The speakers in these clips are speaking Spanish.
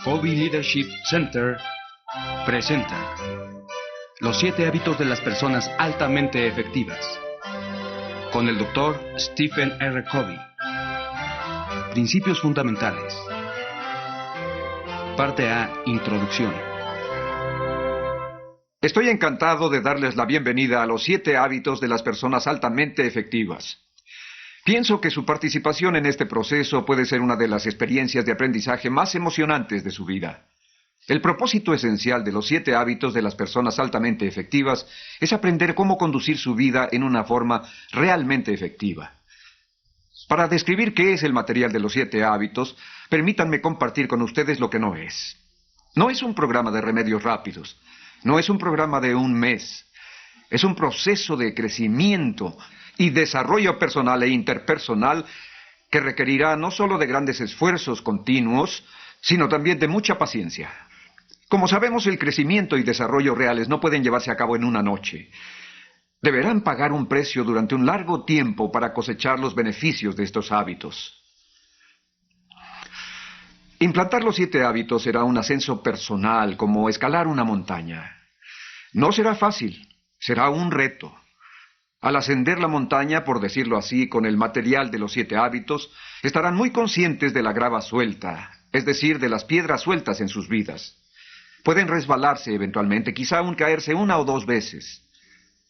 Kobe Leadership Center presenta Los 7 hábitos de las personas altamente efectivas con el Dr. Stephen R. Covey. Principios fundamentales. Parte A. Introducción. Estoy encantado de darles la bienvenida a los 7 hábitos de las personas altamente efectivas. Pienso que su participación en este proceso puede ser una de las experiencias de aprendizaje más emocionantes de su vida. El propósito esencial de los 7 hábitos de las personas altamente efectivas es aprender cómo conducir su vida en una forma realmente efectiva. Para describir qué es el material de los 7 hábitos, permítanme compartir con ustedes lo que no es. No es un programa de remedios rápidos, no es un programa de un mes, es un proceso de crecimiento y desarrollo personal e interpersonal que requerirá no solo de grandes esfuerzos continuos, sino también de mucha paciencia. Como sabemos, el crecimiento y desarrollo reales no pueden llevarse a cabo en una noche. Deberán pagar un precio durante un largo tiempo para cosechar los beneficios de estos hábitos. Implantar los 7 hábitos será un ascenso personal, como escalar una montaña. No será fácil, será un reto. Al ascender la montaña, por decirlo así, con el material de los 7 hábitos, estarán muy conscientes de la grava suelta, es decir, de las piedras sueltas en sus vidas. Pueden resbalarse eventualmente, quizá aún caerse 1 o 2 veces.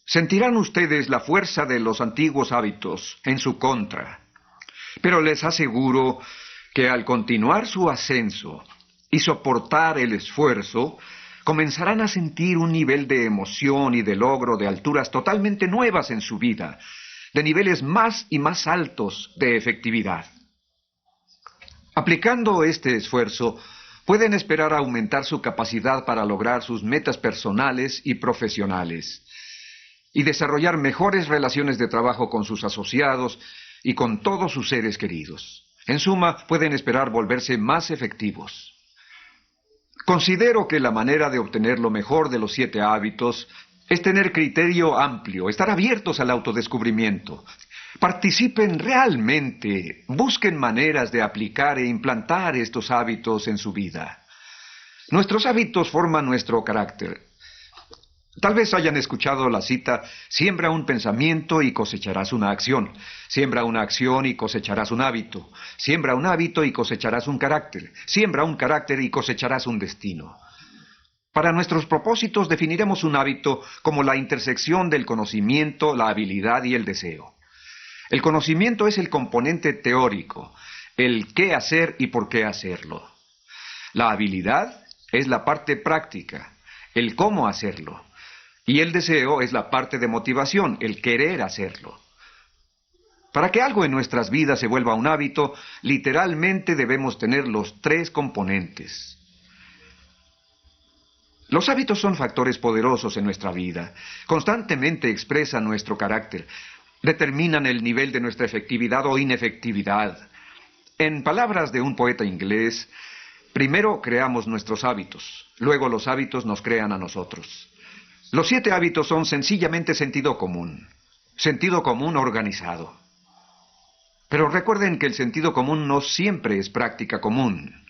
Sentirán ustedes la fuerza de los antiguos hábitos en su contra. Pero les aseguro que al continuar su ascenso y soportar el esfuerzo, comenzarán a sentir un nivel de emoción y de logro de alturas totalmente nuevas en su vida, de niveles más y más altos de efectividad. Aplicando este esfuerzo, pueden esperar aumentar su capacidad para lograr sus metas personales y profesionales, y desarrollar mejores relaciones de trabajo con sus asociados y con todos sus seres queridos. En suma, pueden esperar volverse más efectivos. Considero que la manera de obtener lo mejor de los 7 hábitos es tener criterio amplio, estar abiertos al autodescubrimiento. Participen realmente, busquen maneras de aplicar e implantar estos hábitos en su vida. Nuestros hábitos forman nuestro carácter. Tal vez hayan escuchado la cita, siembra un pensamiento y cosecharás una acción. Siembra una acción y cosecharás un hábito. Siembra un hábito y cosecharás un carácter. Siembra un carácter y cosecharás un destino. Para nuestros propósitos definiremos un hábito como la intersección del conocimiento, la habilidad y el deseo. El conocimiento es el componente teórico, el qué hacer y por qué hacerlo. La habilidad es la parte práctica, el cómo hacerlo. Y el deseo es la parte de motivación, el querer hacerlo. Para que algo en nuestras vidas se vuelva un hábito, literalmente debemos tener los 3 componentes. Los hábitos son factores poderosos en nuestra vida. Constantemente expresan nuestro carácter, determinan el nivel de nuestra efectividad o inefectividad. En palabras de un poeta inglés, primero creamos nuestros hábitos, luego los hábitos nos crean a nosotros. Los 7 hábitos son sencillamente sentido común organizado. Pero recuerden que el sentido común no siempre es práctica común.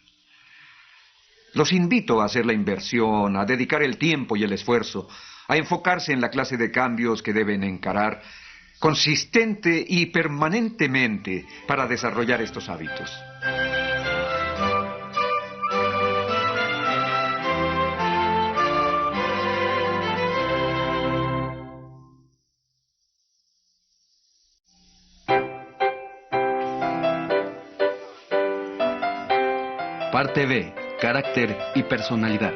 Los invito a hacer la inversión, a dedicar el tiempo y el esfuerzo, a enfocarse en la clase de cambios que deben encarar consistente y permanentemente para desarrollar estos hábitos. Parte B. Carácter y personalidad.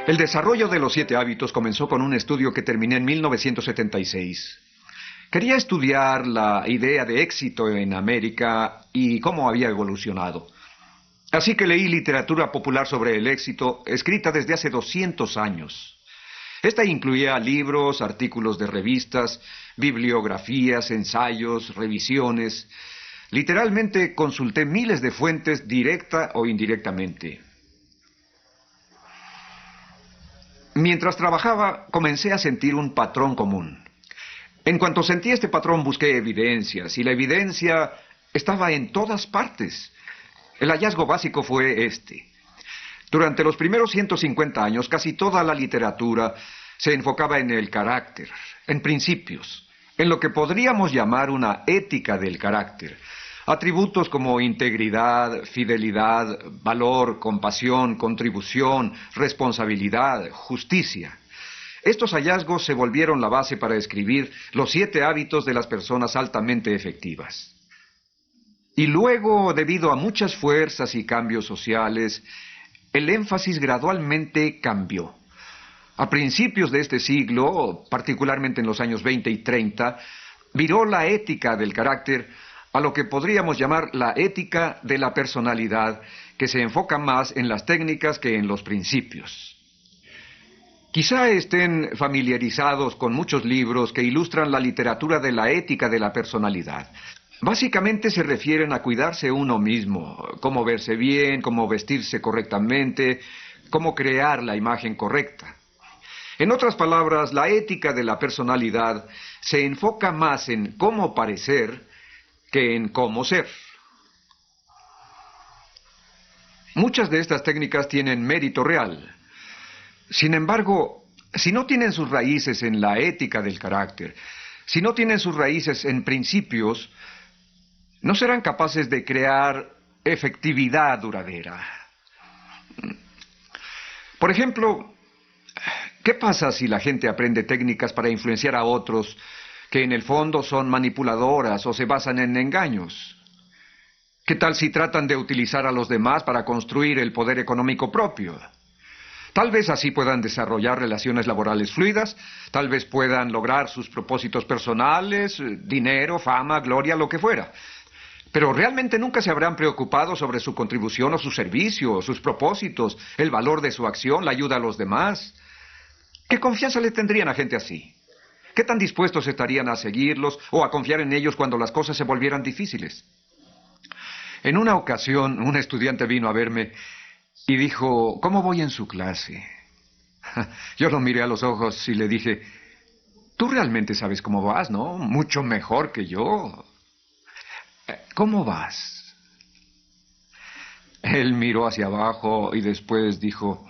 El desarrollo de los 7 hábitos comenzó con un estudio que terminé en 1976. Quería estudiar la idea de éxito en América y cómo había evolucionado. Así que leí literatura popular sobre el éxito, escrita desde hace 200 años. Esta incluía libros, artículos de revistas, bibliografías, ensayos, revisiones. Literalmente consulté miles de fuentes directa o indirectamente. Mientras trabajaba, comencé a sentir un patrón común. En cuanto sentí este patrón, busqué evidencias, y la evidencia estaba en todas partes. El hallazgo básico fue este. Durante los primeros 150 años, casi toda la literatura se enfocaba en el carácter, en principios, en lo que podríamos llamar una ética del carácter. Atributos como integridad, fidelidad, valor, compasión, contribución, responsabilidad, justicia. Estos hallazgos se volvieron la base para escribir los 7 hábitos de las personas altamente efectivas. Y luego, debido a muchas fuerzas y cambios sociales, el énfasis gradualmente cambió. A principios de este siglo, particularmente en los años 20 y 30, viró la ética del carácter a lo que podríamos llamar la ética de la personalidad, que se enfoca más en las técnicas que en los principios. Quizá estén familiarizados con muchos libros que ilustran la literatura de la ética de la personalidad. Básicamente se refieren a cuidarse uno mismo, cómo verse bien, cómo vestirse correctamente, cómo crear la imagen correcta. En otras palabras, la ética de la personalidad se enfoca más en cómo parecer que en cómo ser. Muchas de estas técnicas tienen mérito real. Sin embargo, si no tienen sus raíces en la ética del carácter, si no tienen sus raíces en principios, no serán capaces de crear efectividad duradera. Por ejemplo, ¿qué pasa si la gente aprende técnicas para influenciar a otros que en el fondo son manipuladoras o se basan en engaños? ¿Qué tal si tratan de utilizar a los demás para construir el poder económico propio? Tal vez así puedan desarrollar relaciones laborales fluidas, tal vez puedan lograr sus propósitos personales, dinero, fama, gloria, lo que fuera. Pero realmente nunca se habrán preocupado sobre su contribución o su servicio, sus propósitos, el valor de su acción, la ayuda a los demás. ¿Qué confianza le tendrían a gente así? ¿Qué tan dispuestos estarían a seguirlos o a confiar en ellos cuando las cosas se volvieran difíciles? En una ocasión, un estudiante vino a verme y dijo, ¿cómo voy en su clase? Yo lo miré a los ojos y le dije, tú realmente sabes cómo vas, ¿no? Mucho mejor que yo. ¿Cómo vas? Él miró hacia abajo y después dijo,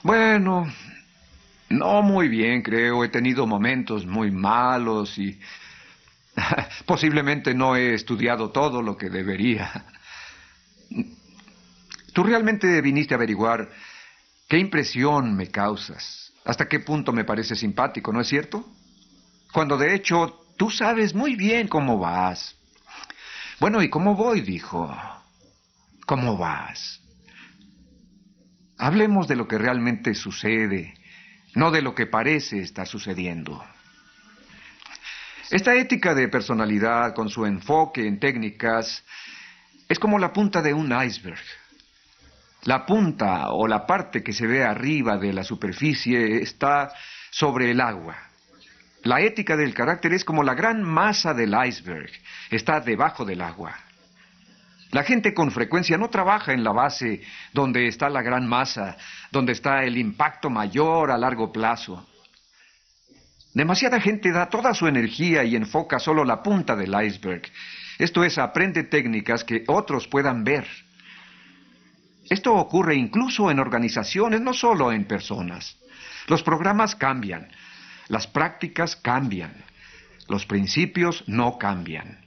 bueno, no muy bien, creo. He tenido momentos muy malos y posiblemente no he estudiado todo lo que debería. Tú realmente viniste a averiguar qué impresión me causas, hasta qué punto me pareces simpático, ¿no es cierto? Cuando de hecho tú sabes muy bien cómo vas. Bueno, ¿y cómo voy? Dijo. ¿Cómo vas? Hablemos de lo que realmente sucede, no de lo que parece estar sucediendo. Esta ética de personalidad, con su enfoque en técnicas, es como la punta de un iceberg. La punta o la parte que se ve arriba de la superficie está sobre el agua. La ética del carácter es como la gran masa del iceberg, está debajo del agua. La gente con frecuencia no trabaja en la base donde está la gran masa, donde está el impacto mayor a largo plazo. Demasiada gente da toda su energía y enfoca solo la punta del iceberg. Esto es, aprende técnicas que otros puedan ver. Esto ocurre incluso en organizaciones, no solo en personas. Los programas cambian, las prácticas cambian, los principios no cambian.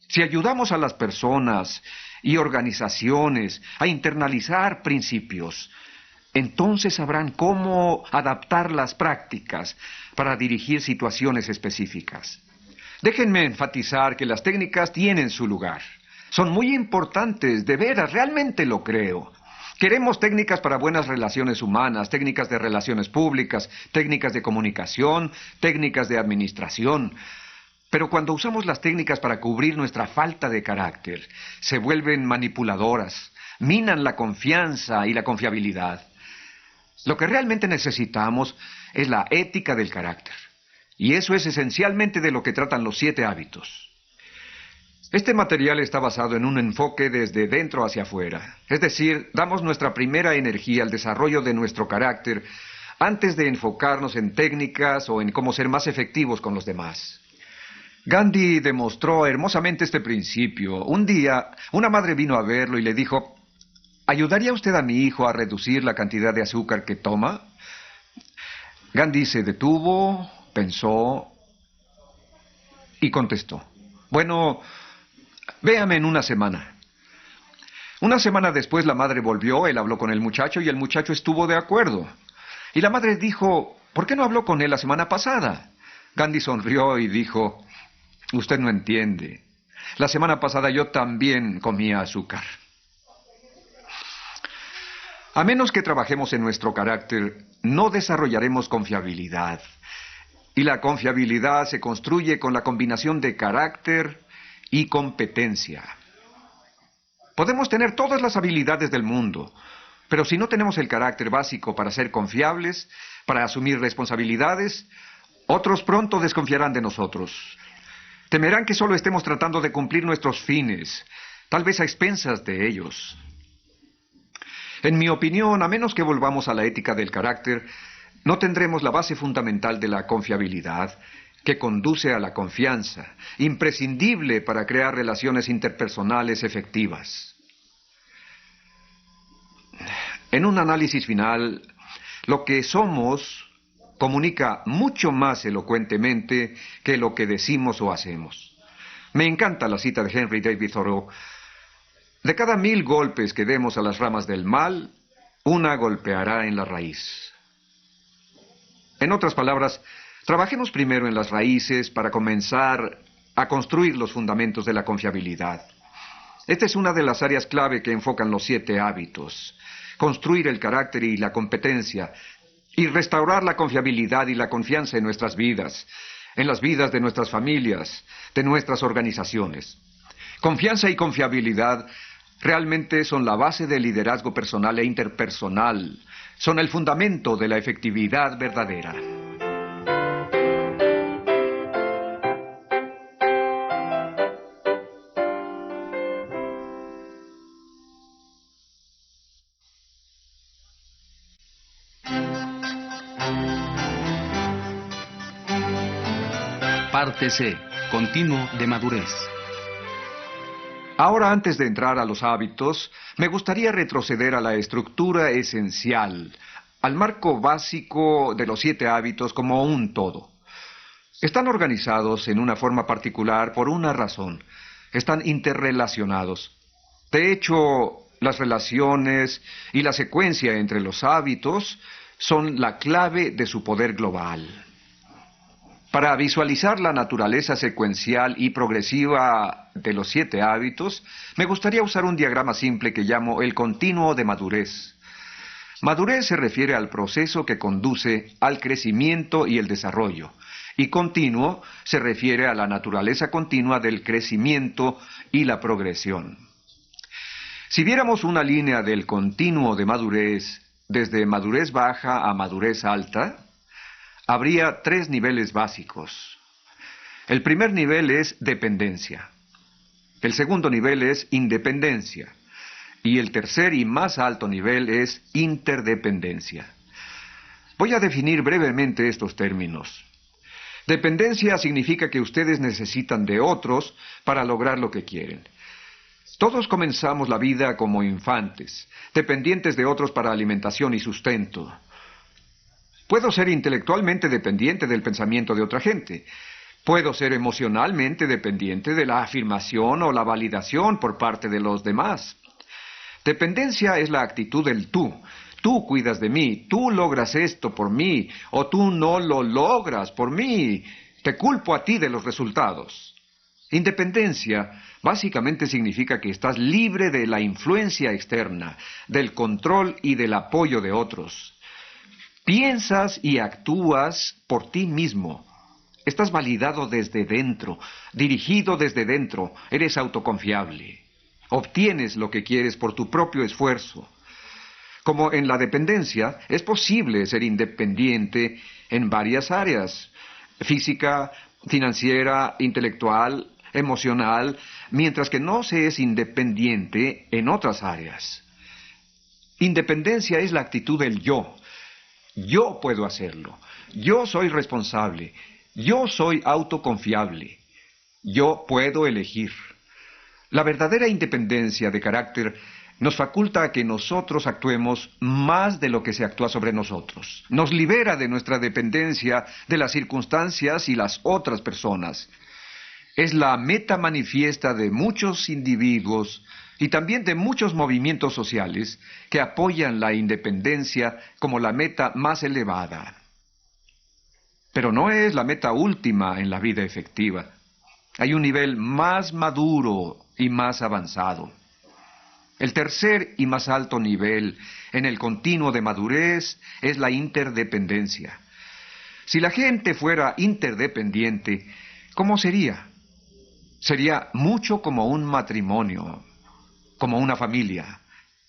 Si ayudamos a las personas y organizaciones a internalizar principios, entonces sabrán cómo adaptar las prácticas para dirigir situaciones específicas. Déjenme enfatizar que las técnicas tienen su lugar. Son muy importantes, de veras, realmente lo creo. Queremos técnicas para buenas relaciones humanas, técnicas de relaciones públicas, técnicas de comunicación, técnicas de administración. Pero cuando usamos las técnicas para cubrir nuestra falta de carácter, se vuelven manipuladoras, minan la confianza y la confiabilidad. Lo que realmente necesitamos es la ética del carácter. Y eso es esencialmente de lo que tratan los 7 hábitos. Este material está basado en un enfoque desde dentro hacia afuera. Es decir, damos nuestra primera energía al desarrollo de nuestro carácter antes de enfocarnos en técnicas o en cómo ser más efectivos con los demás. Gandhi demostró hermosamente este principio. Un día, una madre vino a verlo y le dijo, ¿ayudaría usted a mi hijo a reducir la cantidad de azúcar que toma? Gandhi se detuvo, pensó y contestó, bueno, véame en una semana. Una semana después la madre volvió, él habló con el muchacho y el muchacho estuvo de acuerdo. Y la madre dijo, ¿por qué no habló con él la semana pasada? Gandhi sonrió y dijo, usted no entiende. La semana pasada yo también comía azúcar. A menos que trabajemos en nuestro carácter, no desarrollaremos confiabilidad. Y la confiabilidad se construye con la combinación de carácter y competencia. Podemos tener todas las habilidades del mundo, pero si no tenemos el carácter básico para ser confiables, para asumir responsabilidades, otros pronto desconfiarán de nosotros. Temerán que solo estemos tratando de cumplir nuestros fines, tal vez a expensas de ellos. En mi opinión, a menos que volvamos a la ética del carácter, no tendremos la base fundamental de la confiabilidad, que conduce a la confianza, imprescindible para crear relaciones interpersonales efectivas. En un análisis final, lo que somos comunica mucho más elocuentemente que lo que decimos o hacemos. Me encanta la cita de Henry David Thoreau. De cada 1000 golpes que demos a las ramas del mal, una golpeará en la raíz. En otras palabras, trabajemos primero en las raíces para comenzar a construir los fundamentos de la confiabilidad. Esta es una de las áreas clave que enfocan los 7 hábitos. Construir el carácter y la competencia y restaurar la confiabilidad y la confianza en nuestras vidas, en las vidas de nuestras familias, de nuestras organizaciones. Confianza y confiabilidad realmente son la base del liderazgo personal e interpersonal. Son el fundamento de la efectividad verdadera. Parte C. Continuo de madurez. Ahora, antes de entrar a los hábitos, me gustaría retroceder a la estructura esencial, al marco básico de los 7 hábitos como un todo. Están organizados en una forma particular por una razón. Están interrelacionados. De hecho, las relaciones y la secuencia entre los hábitos son la clave de su poder global. Para visualizar la naturaleza secuencial y progresiva de los 7 hábitos, me gustaría usar un diagrama simple que llamo el continuo de madurez. Madurez se refiere al proceso que conduce al crecimiento y el desarrollo, y continuo se refiere a la naturaleza continua del crecimiento y la progresión. Si viéramos una línea del continuo de madurez, desde madurez baja a madurez alta, habría 3 niveles básicos. El primer nivel es dependencia. El segundo nivel es independencia. Y el tercer y más alto nivel es interdependencia. Voy a definir brevemente estos términos. Dependencia significa que ustedes necesitan de otros para lograr lo que quieren. Todos comenzamos la vida como infantes, dependientes de otros para alimentación y sustento. Puedo ser intelectualmente dependiente del pensamiento de otra gente. Puedo ser emocionalmente dependiente de la afirmación o la validación por parte de los demás. Dependencia es la actitud del tú. Tú cuidas de mí, tú logras esto por mí, o tú no lo logras por mí. Te culpo a ti de los resultados. Independencia básicamente significa que estás libre de la influencia externa, del control y del apoyo de otros. Piensas y actúas por ti mismo. Estás validado desde dentro, dirigido desde dentro, eres autoconfiable. Obtienes lo que quieres por tu propio esfuerzo. Como en la dependencia, es posible ser independiente en varias áreas: física, financiera, intelectual, emocional, mientras que no se es independiente en otras áreas. Independencia es la actitud del yo. Yo puedo hacerlo. Yo soy responsable. Yo soy autoconfiable. Yo puedo elegir. La verdadera independencia de carácter nos faculta a que nosotros actuemos más de lo que se actúa sobre nosotros. Nos libera de nuestra dependencia de las circunstancias y las otras personas. Es la meta manifiesta de muchos individuos y también de muchos movimientos sociales que apoyan la independencia como la meta más elevada. Pero no es la meta última en la vida efectiva. Hay un nivel más maduro y más avanzado. El tercer y más alto nivel en el continuo de madurez es la interdependencia. Si la gente fuera interdependiente, ¿cómo sería? Sería mucho como un matrimonio, como una familia,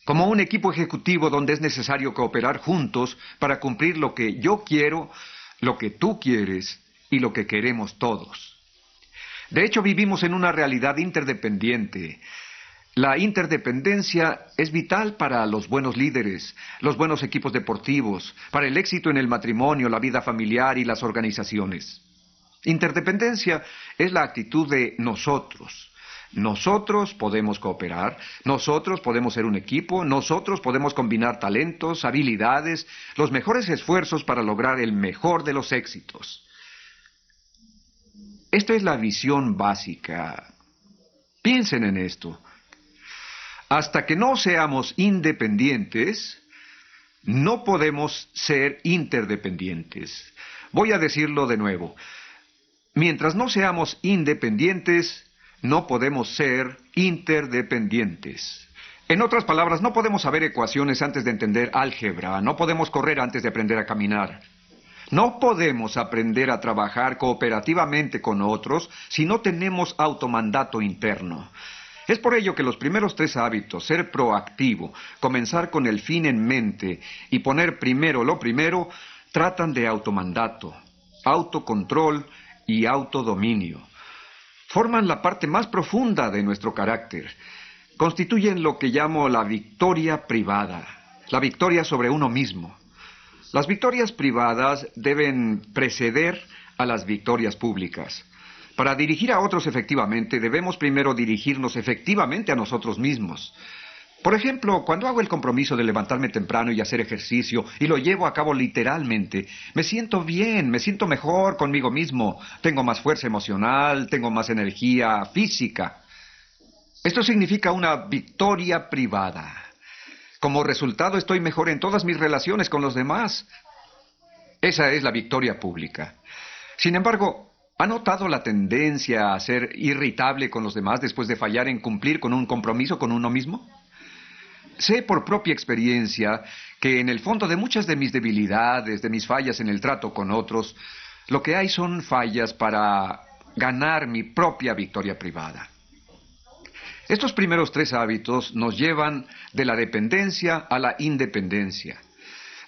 como un equipo ejecutivo donde es necesario cooperar juntos para cumplir lo que yo quiero, lo que tú quieres y lo que queremos todos. De hecho, vivimos en una realidad interdependiente. La interdependencia es vital para los buenos líderes, los buenos equipos deportivos, para el éxito en el matrimonio, la vida familiar y las organizaciones. Interdependencia es la actitud de nosotros. Nosotros podemos cooperar, nosotros podemos ser un equipo, nosotros podemos combinar talentos, habilidades, los mejores esfuerzos para lograr el mejor de los éxitos. Esta es la visión básica. Piensen en esto. Hasta que no seamos independientes, no podemos ser interdependientes. Voy a decirlo de nuevo. Mientras no seamos independientes, no podemos ser interdependientes. En otras palabras, no podemos saber ecuaciones antes de entender álgebra, no podemos correr antes de aprender a caminar. No podemos aprender a trabajar cooperativamente con otros si no tenemos automandato interno. Es por ello que los primeros 3 hábitos, ser proactivo, comenzar con el fin en mente y poner primero lo primero, tratan de automandato, autocontrol y autodominio. Forman la parte más profunda de nuestro carácter. Constituyen lo que llamo la victoria privada, la victoria sobre uno mismo. Las victorias privadas deben preceder a las victorias públicas. Para dirigir a otros efectivamente, debemos primero dirigirnos efectivamente a nosotros mismos. Por ejemplo, cuando hago el compromiso de levantarme temprano y hacer ejercicio, y lo llevo a cabo literalmente, me siento bien, me siento mejor conmigo mismo, tengo más fuerza emocional, tengo más energía física. Esto significa una victoria privada. Como resultado, estoy mejor en todas mis relaciones con los demás. Esa es la victoria pública. Sin embargo, ¿ha notado la tendencia a ser irritable con los demás después de fallar en cumplir con un compromiso con uno mismo? Sé por propia experiencia que en el fondo de muchas de mis debilidades, de mis fallas en el trato con otros, lo que hay son fallas para ganar mi propia victoria privada. Estos primeros 3 hábitos nos llevan de la dependencia a la independencia.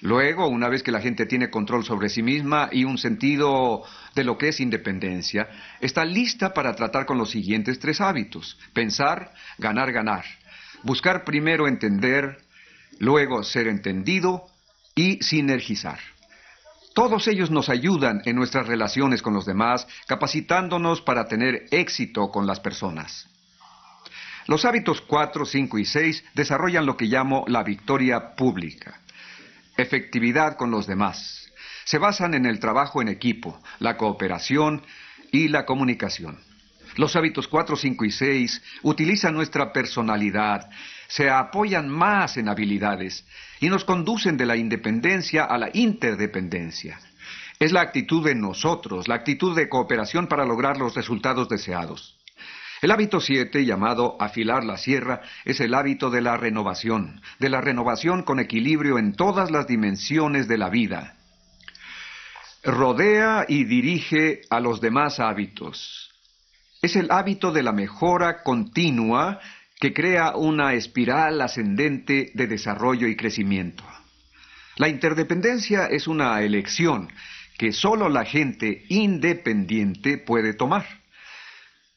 Luego, una vez que la gente tiene control sobre sí misma y un sentido de lo que es independencia, está lista para tratar con los siguientes 3 hábitos: pensar, ganar, ganar. Buscar primero entender, luego ser entendido y sinergizar. Todos ellos nos ayudan en nuestras relaciones con los demás, capacitándonos para tener éxito con las personas. Los hábitos 4, 5 y 6 desarrollan lo que llamo la victoria pública. Efectividad con los demás. Se basan en el trabajo en equipo, la cooperación y la comunicación. Los hábitos 4, 5 y 6 utilizan nuestra personalidad, se apoyan más en habilidades y nos conducen de la independencia a la interdependencia. Es la actitud de nosotros, la actitud de cooperación para lograr los resultados deseados. El hábito 7, llamado afilar la sierra, es el hábito de la renovación con equilibrio en todas las dimensiones de la vida. Rodea y dirige a los demás hábitos. Es el hábito de la mejora continua que crea una espiral ascendente de desarrollo y crecimiento. La interdependencia es una elección que solo la gente independiente puede tomar.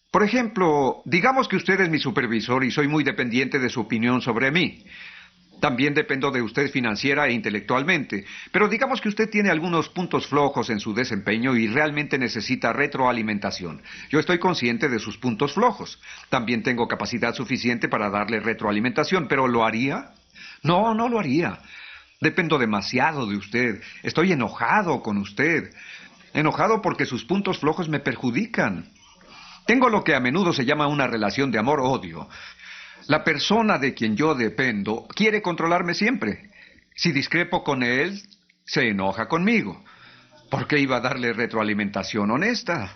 Por ejemplo, digamos que usted es mi supervisor y soy muy dependiente de su opinión sobre mí. También dependo de usted financiera e intelectualmente, pero digamos que usted tiene algunos puntos flojos en su desempeño y realmente necesita retroalimentación. Yo estoy consciente de sus puntos flojos. También tengo capacidad suficiente para darle retroalimentación, pero ¿lo haría? No, no lo haría. Dependo demasiado de usted. Estoy enojado con usted. Enojado porque sus puntos flojos me perjudican. Tengo lo que a menudo se llama una relación de amor-odio. La persona de quien yo dependo quiere controlarme siempre. Si discrepo con él, se enoja conmigo. ¿Por qué iba a darle retroalimentación honesta?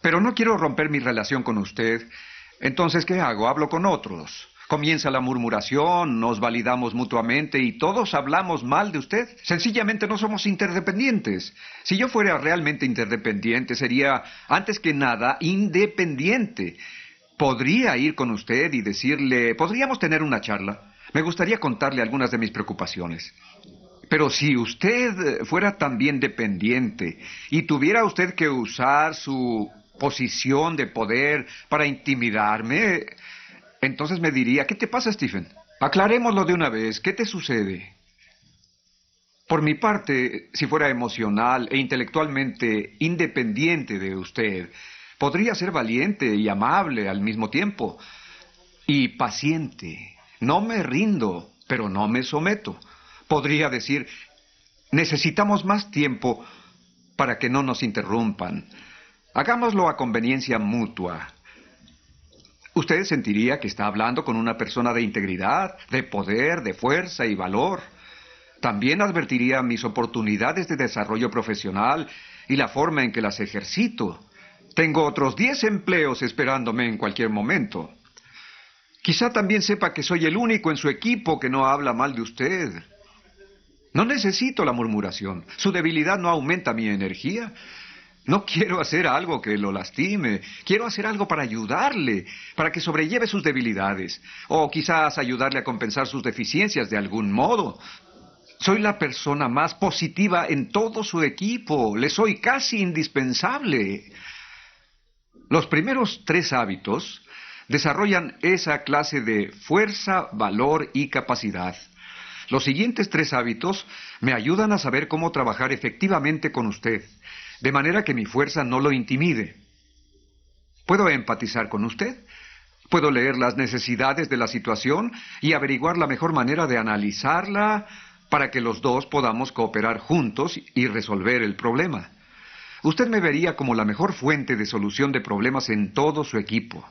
Pero no quiero romper mi relación con usted. Entonces, ¿qué hago? Hablo con otros. Comienza la murmuración, nos validamos mutuamente y todos hablamos mal de usted. Sencillamente no somos interdependientes. Si yo fuera realmente interdependiente, sería, antes que nada, independiente. Podría ir con usted y decirle, podríamos tener una charla. Me gustaría contarle algunas de mis preocupaciones. Pero si usted fuera también dependiente y tuviera usted que usar su posición de poder para intimidarme, entonces me diría, ¿qué te pasa, Stephen? Aclarémoslo de una vez, ¿qué te sucede? Por mi parte, si fuera emocional e intelectualmente independiente de usted, podría ser valiente y amable al mismo tiempo. Y paciente. No me rindo, pero no me someto. Podría decir, necesitamos más tiempo para que no nos interrumpan. Hagámoslo a conveniencia mutua. Usted sentiría que está hablando con una persona de integridad, de poder, de fuerza y valor. También advertiría mis oportunidades de desarrollo profesional y la forma en que las ejercito. Tengo otros 10 empleos esperándome en cualquier momento. Quizá también sepa que soy el único en su equipo que no habla mal de usted. No necesito la murmuración. Su debilidad no aumenta mi energía. No quiero hacer algo que lo lastime. Quiero hacer algo para ayudarle, para que sobrelleve sus debilidades. O quizás ayudarle a compensar sus deficiencias de algún modo. Soy la persona más positiva en todo su equipo. Le soy casi indispensable. Los primeros 3 hábitos desarrollan esa clase de fuerza, valor y capacidad. Los siguientes 3 hábitos me ayudan a saber cómo trabajar efectivamente con usted, de manera que mi fuerza no lo intimide. Puedo empatizar con usted, puedo leer las necesidades de la situación y averiguar la mejor manera de analizarla para que los dos podamos cooperar juntos y resolver el problema. Usted me vería como la mejor fuente de solución de problemas en todo su equipo.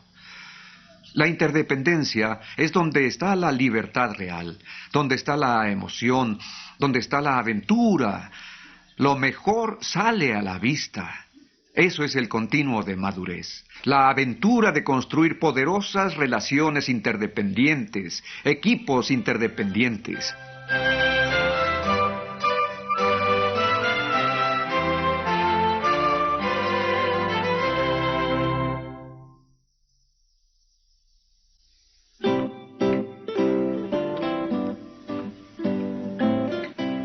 La interdependencia es donde está la libertad real, donde está la emoción, donde está la aventura. Lo mejor sale a la vista. Eso es el continuo de madurez. La aventura de construir poderosas relaciones interdependientes, equipos interdependientes.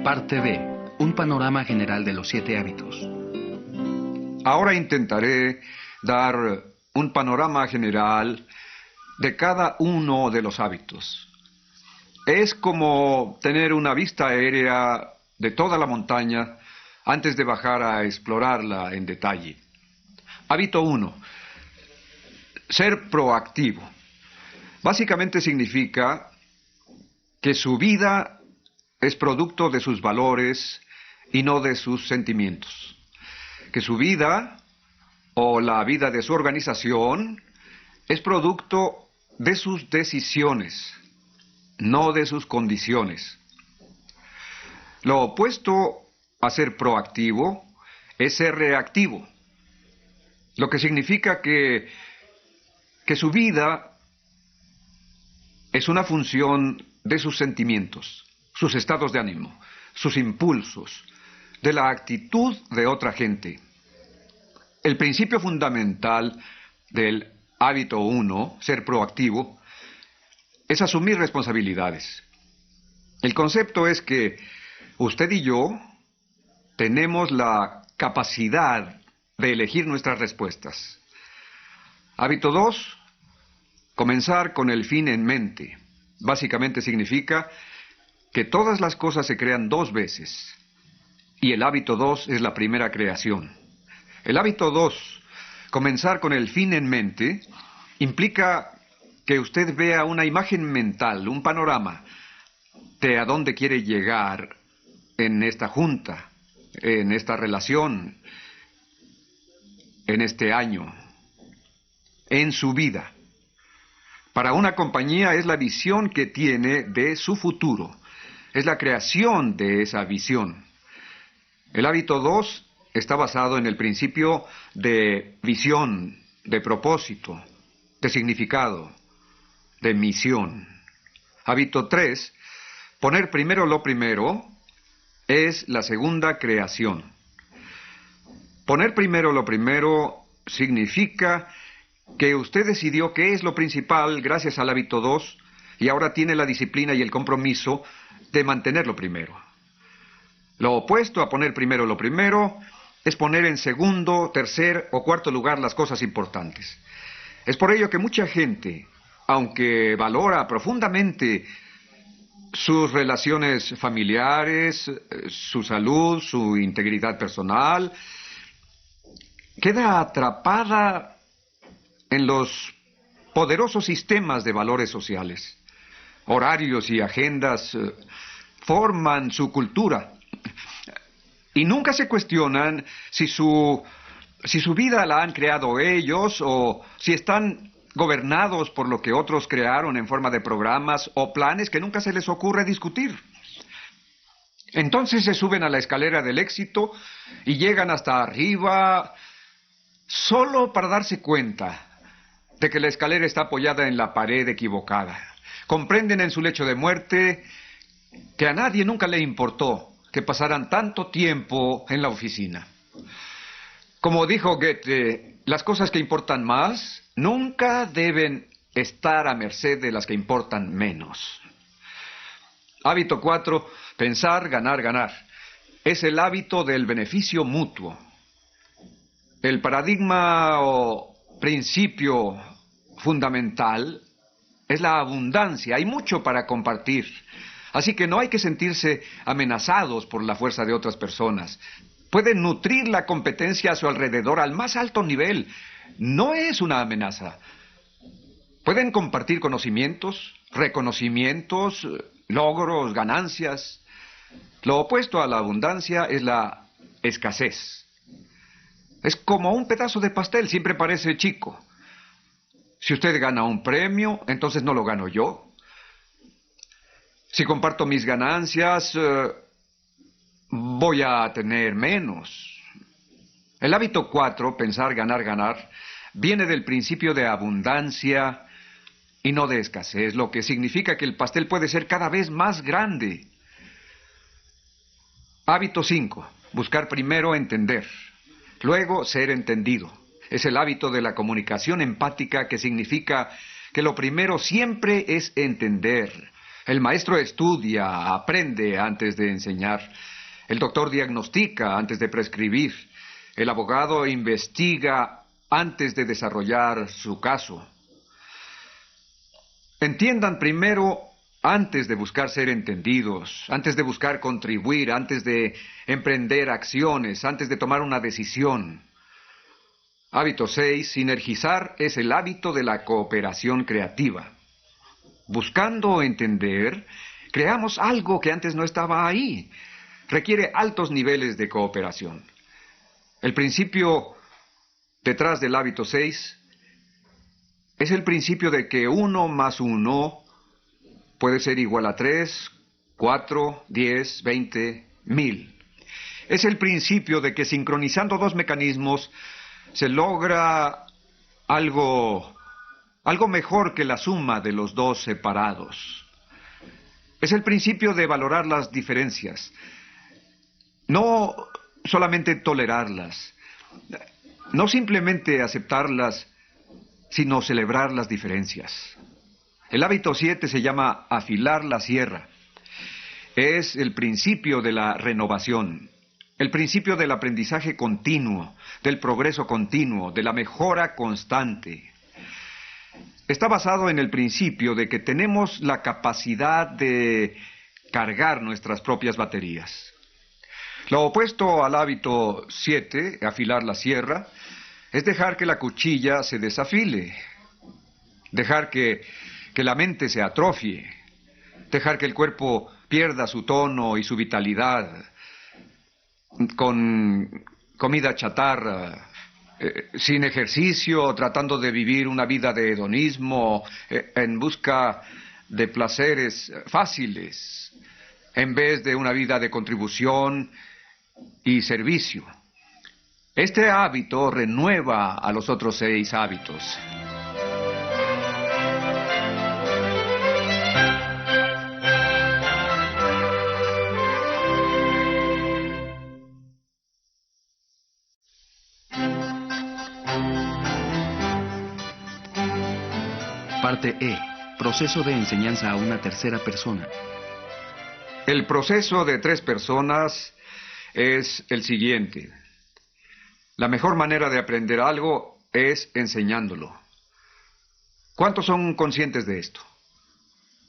Parte B. Un panorama general de los 7 hábitos. Ahora intentaré dar un panorama general de cada uno de los hábitos. Es como tener una vista aérea de toda la montaña antes de bajar a explorarla en detalle. Hábito 1. Ser proactivo. Básicamente significa que su vida es producto de sus valores y no de sus sentimientos. Que su vida o la vida de su organización es producto de sus decisiones, no de sus condiciones. Lo opuesto a ser proactivo es ser reactivo, lo que significa que su vida es una función de sus sentimientos, sus estados de ánimo, sus impulsos, de la actitud de otra gente. El principio fundamental del hábito 1, ser proactivo, es asumir responsabilidades. El concepto es que usted y yo tenemos la capacidad de elegir nuestras respuestas. Hábito 2, comenzar con el fin en mente. básicamente significa que todas las cosas se crean dos veces. Y el hábito 2 es la primera creación. El hábito 2, comenzar con el fin en mente, implica que usted vea una imagen mental, un panorama de a dónde quiere llegar en esta junta, en esta relación, en este año, en su vida. Para una compañía es la visión que tiene de su futuro, es la creación de esa visión. El hábito 2 está basado en el principio de visión, de propósito, de significado, de misión. Hábito 3, poner primero lo primero, es la segunda creación. Poner primero lo primero significa que usted decidió qué es lo principal gracias al hábito 2 y ahora tiene la disciplina y el compromiso de mantenerlo primero. Lo opuesto a poner primero lo primero es poner en segundo, tercer o cuarto lugar las cosas importantes. Es por ello que mucha gente, aunque valora profundamente sus relaciones familiares, su salud, su integridad personal, queda atrapada en los poderosos sistemas de valores sociales. Horarios y agendas forman su cultura. Y nunca se cuestionan si su vida la han creado ellos o si están gobernados por lo que otros crearon en forma de programas o planes que nunca se les ocurre discutir. Entonces se suben a la escalera del éxito y llegan hasta arriba solo para darse cuenta de que la escalera está apoyada en la pared equivocada. Comprenden en su lecho de muerte que a nadie nunca le importó que pasaran tanto tiempo en la oficina. Como dijo Goethe, las cosas que importan más nunca deben estar a merced de las que importan menos. Hábito 4, pensar, ganar, ganar. Es el hábito del beneficio mutuo. El paradigma o principio fundamental es la abundancia. Hay mucho para compartir. Así que no hay que sentirse amenazados por la fuerza de otras personas. Pueden nutrir la competencia a su alrededor al más alto nivel. No es una amenaza. Pueden compartir conocimientos, reconocimientos, logros, ganancias. Lo opuesto a la abundancia es la escasez. Es como un pedazo de pastel, siempre parece chico. Si usted gana un premio, entonces no lo gano yo. Si comparto mis ganancias, voy a tener menos. El hábito 4, pensar, ganar, ganar, viene del principio de abundancia y no de escasez, lo que significa que el pastel puede ser cada vez más grande. Hábito 5, buscar primero entender, luego ser entendido. Es el hábito de la comunicación empática, que significa que lo primero siempre es entender. El maestro estudia, aprende antes de enseñar. El doctor diagnostica antes de prescribir. El abogado investiga antes de desarrollar su caso. Entiendan primero antes de buscar ser entendidos, antes de buscar contribuir, antes de emprender acciones, antes de tomar una decisión. Hábito 6, sinergizar, es el hábito de la cooperación creativa. Buscando entender, creamos algo que antes no estaba ahí. Requiere altos niveles de cooperación. El principio detrás del hábito 6 es el principio de que 1 más 1 puede ser igual a 3, 4, 10, 20, 1000. Es el principio de que sincronizando dos mecanismos se logra algo mejor que la suma de los dos separados. Es el principio de valorar las diferencias, no solamente tolerarlas, no simplemente aceptarlas, sino celebrar las diferencias. El hábito 7 se llama afilar la sierra. Es el principio de la renovación, el principio del aprendizaje continuo, del progreso continuo, de la mejora constante. está basado en el principio de que tenemos la capacidad de cargar nuestras propias baterías. Lo opuesto al hábito 7, afilar la sierra, es dejar que la cuchilla se desafile, dejar que la mente se atrofie, dejar que el cuerpo pierda su tono y su vitalidad con comida chatarra, sin ejercicio, tratando de vivir una vida de hedonismo, en busca de placeres fáciles, en vez de una vida de contribución y servicio. Este hábito renueva a los otros 6 hábitos. Parte E. Proceso de enseñanza a una tercera persona. El proceso de 3 personas es el siguiente. La mejor manera de aprender algo es enseñándolo. ¿Cuántos son conscientes de esto?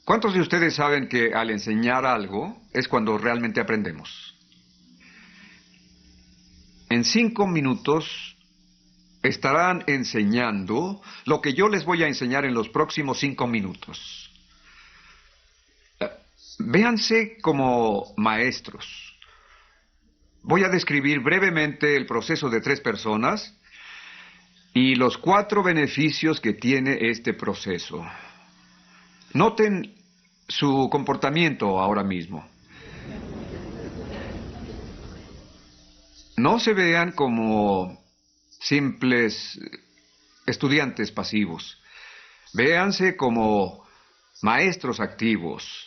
¿Cuántos de ustedes saben que al enseñar algo es cuando realmente aprendemos? En 5 minutos estarán enseñando lo que yo les voy a enseñar en los próximos 5 minutos. Véanse como maestros. Voy a describir brevemente el proceso de 3 personas y los 4 beneficios que tiene este proceso. Noten su comportamiento ahora mismo. No se vean como simples estudiantes pasivos. Véanse como maestros activos.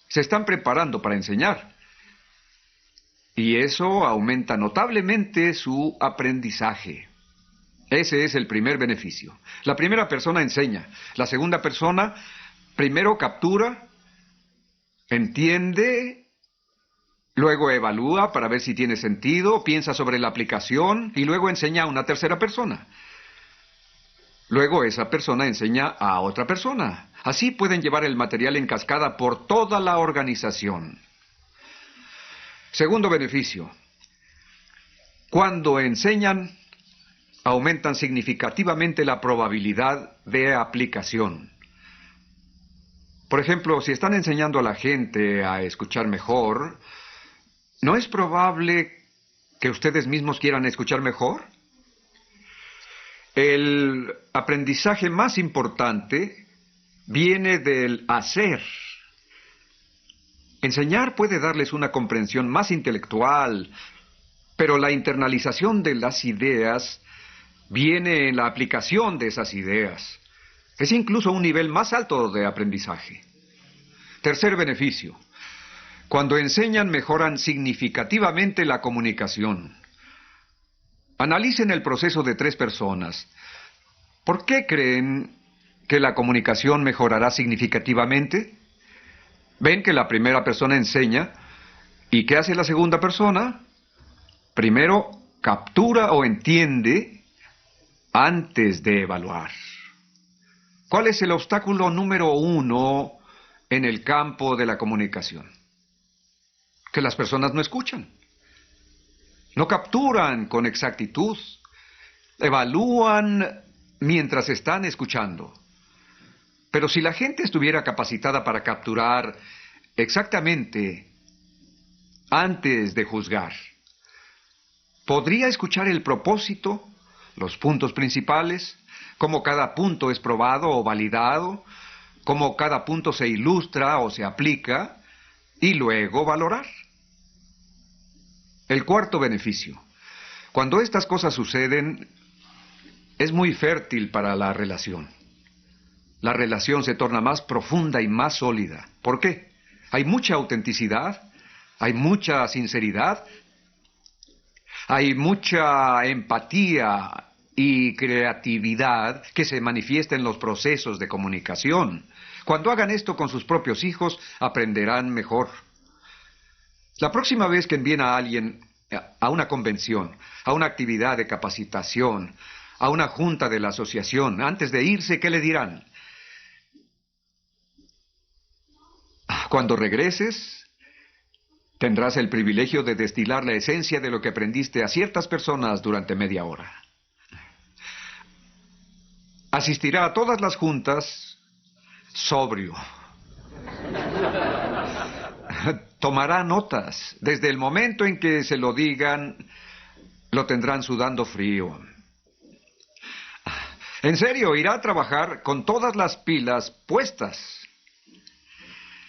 Se están preparando para enseñar. Y eso aumenta notablemente su aprendizaje. Ese es el primer beneficio. La primera persona enseña. La segunda persona primero captura, entiende, luego evalúa para ver si tiene sentido, piensa sobre la aplicación y luego enseña a una tercera persona. Luego esa persona enseña a otra persona. Así pueden llevar el material en cascada por toda la organización. Segundo beneficio. Cuando enseñan, aumentan significativamente la probabilidad de aplicación. Por ejemplo, si están enseñando a la gente a escuchar mejor, ¿no es probable que ustedes mismos quieran escuchar mejor? El aprendizaje más importante viene del hacer. Enseñar puede darles una comprensión más intelectual, pero la internalización de las ideas viene en la aplicación de esas ideas. Es incluso un nivel más alto de aprendizaje. Tercer beneficio. Cuando enseñan, mejoran significativamente la comunicación. Analicen el proceso de 3 personas. ¿Por qué creen que la comunicación mejorará significativamente? ¿Ven que la primera persona enseña? ¿Y qué hace la segunda persona? Primero captura o entiende antes de evaluar. ¿Cuál es el obstáculo número 1 en el campo de la comunicación? Que las personas no escuchan. No capturan con exactitud. Evalúan mientras están escuchando. Pero si la gente estuviera capacitada para capturar exactamente antes de juzgar, podría escuchar el propósito, los puntos principales, cómo cada punto es probado o validado, cómo cada punto se ilustra o se aplica, y luego valorar. El cuarto beneficio. Cuando estas cosas suceden, es muy fértil para la relación. La relación se torna más profunda y más sólida. ¿Por qué? Hay mucha autenticidad, hay mucha sinceridad, hay mucha empatía y creatividad que se manifiesta en los procesos de comunicación. Cuando hagan esto con sus propios hijos, aprenderán mejor. La próxima vez que envíen a alguien a una convención, a una actividad de capacitación, a una junta de la asociación. Antes de irse, ¿qué le dirán? Cuando regreses, tendrás el privilegio de destilar la esencia de lo que aprendiste a ciertas personas durante media hora. Asistirá a todas las juntas sobrio. Tomará notas. Desde el momento en que se lo digan, lo tendrán sudando frío. En serio, irá a trabajar con todas las pilas puestas.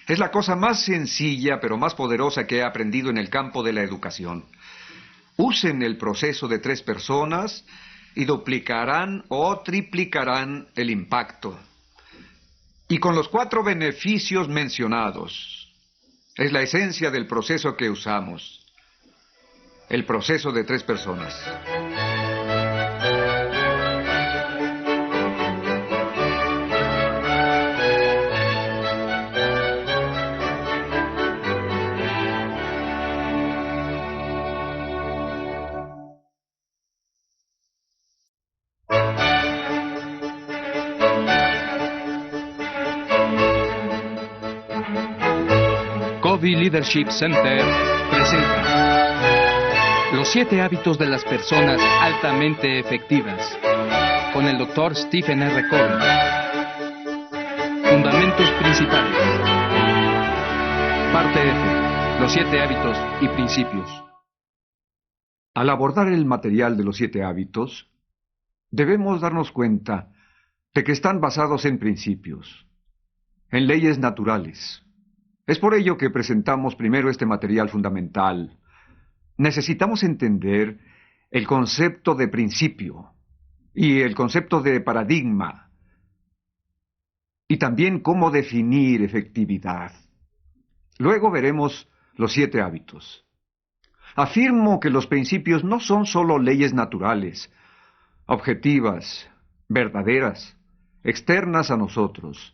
Es la cosa más sencilla, pero más poderosa que he aprendido en el campo de la educación. Usen el proceso de 3 personas y duplicarán o triplicarán el impacto. Y con los 4 beneficios mencionados, es la esencia del proceso que usamos. El proceso de 3 personas. Covey Leadership Center presenta Los 7 hábitos de las personas altamente efectivas, con el Dr. Stephen R. Covey. Fundamentos principales. Parte F. Los 7 hábitos y principios. Al abordar el material de los 7 hábitos, debemos darnos cuenta de que están basados en principios, en leyes naturales. Es por ello que presentamos primero este material fundamental. Necesitamos entender el concepto de principio y el concepto de paradigma, y también cómo definir efectividad. Luego veremos los 7 hábitos. Afirmo que los principios no son solo leyes naturales, objetivas, verdaderas, externas a nosotros,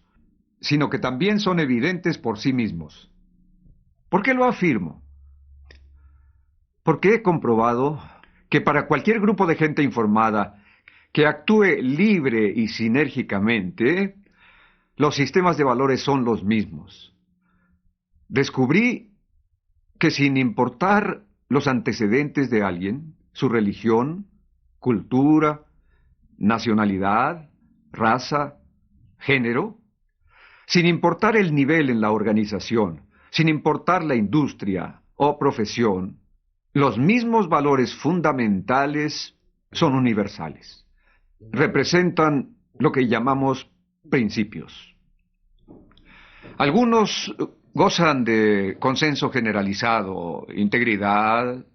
sino que también son evidentes por sí mismos. ¿Por qué lo afirmo? Porque he comprobado que para cualquier grupo de gente informada que actúe libre y sinérgicamente, los sistemas de valores son los mismos. Descubrí que sin importar los antecedentes de alguien, su religión, cultura, nacionalidad, raza, género, sin importar el nivel en la organización, sin importar la industria o profesión, los mismos valores fundamentales son universales. Representan lo que llamamos principios. Algunos gozan de consenso generalizado: integridad,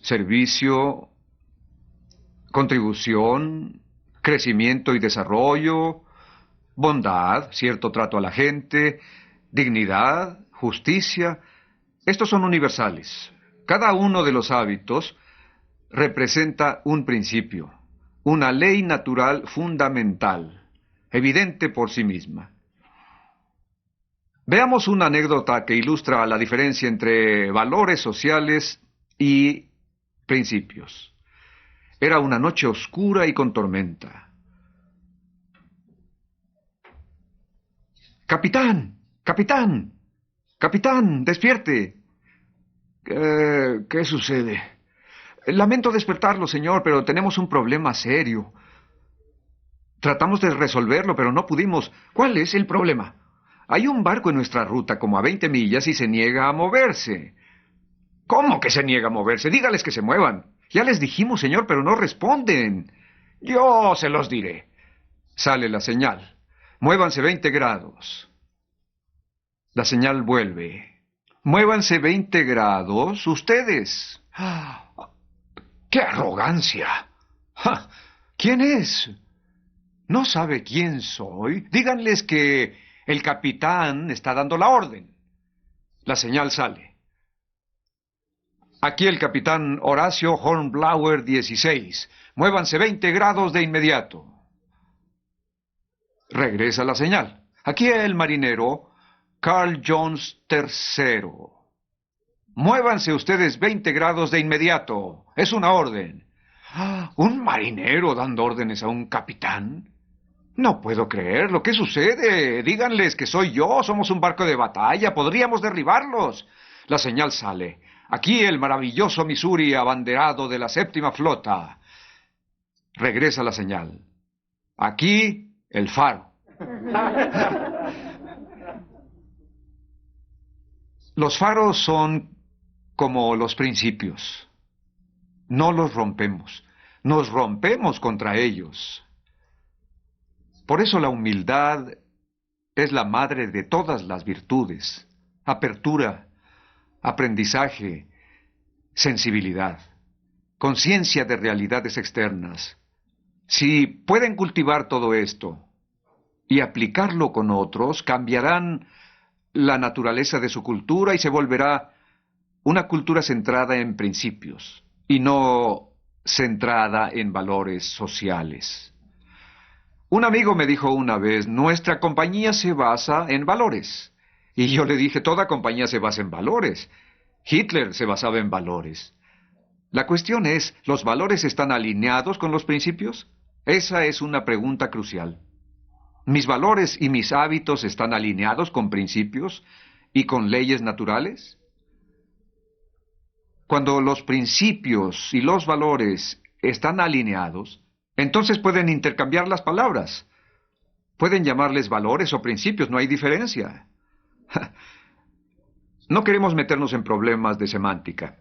servicio, contribución, crecimiento y desarrollo, bondad, cierto trato a la gente, dignidad, justicia. Estos son universales. Cada uno de los hábitos representa un principio, una ley natural fundamental, evidente por sí misma. Veamos una anécdota que ilustra la diferencia entre valores sociales y principios. Era una noche oscura y con tormenta. ¡Capitán! ¡Capitán! ¡Capitán! ¡Despierte! ¿Qué sucede? Lamento despertarlo, señor, pero tenemos un problema serio. Tratamos de resolverlo, pero no pudimos. ¿Cuál es el problema? Hay un barco en nuestra ruta como a 20 millas y se niega a moverse. ¿Cómo que se niega a moverse? Dígales que se muevan. Ya les dijimos, señor, pero no responden. Yo se los diré. Sale la señal. Muévanse 20 grados. La señal vuelve. Muévanse 20 grados ustedes. ¡Qué arrogancia! ¿Quién es? ¿No sabe quién soy? Díganles que el capitán está dando la orden. La señal sale. Aquí el capitán Horacio Hornblower 16. Muévanse 20 grados de inmediato. Regresa la señal. Aquí el marinero Carl Jones III. Muévanse ustedes 20 grados de inmediato. Es una orden. ¿Un marinero dando órdenes a un capitán? No puedo creerlo. ¿Qué sucede? Díganles que soy yo. Somos un barco de batalla. Podríamos derribarlos. La señal sale. Aquí el maravilloso Missouri abanderado de la 7ª flota. Regresa la señal. Aquí el faro. Los faros son como los principios. No los rompemos. Nos rompemos contra ellos. Por eso la humildad es la madre de todas las virtudes. Apertura, aprendizaje, sensibilidad, conciencia de realidades externas. Si pueden cultivar todo esto y aplicarlo con otros, cambiarán la naturaleza de su cultura y se volverá una cultura centrada en principios y no centrada en valores sociales. Un amigo me dijo una vez, nuestra compañía se basa en valores. Y yo le dije, toda compañía se basa en valores. Hitler se basaba en valores. La cuestión es, ¿los valores están alineados con los principios? Esa es una pregunta crucial. ¿Mis valores y mis hábitos están alineados con principios y con leyes naturales? Cuando los principios y los valores están alineados, entonces pueden intercambiar las palabras. Pueden llamarles valores o principios, no hay diferencia. No queremos meternos en problemas de semántica.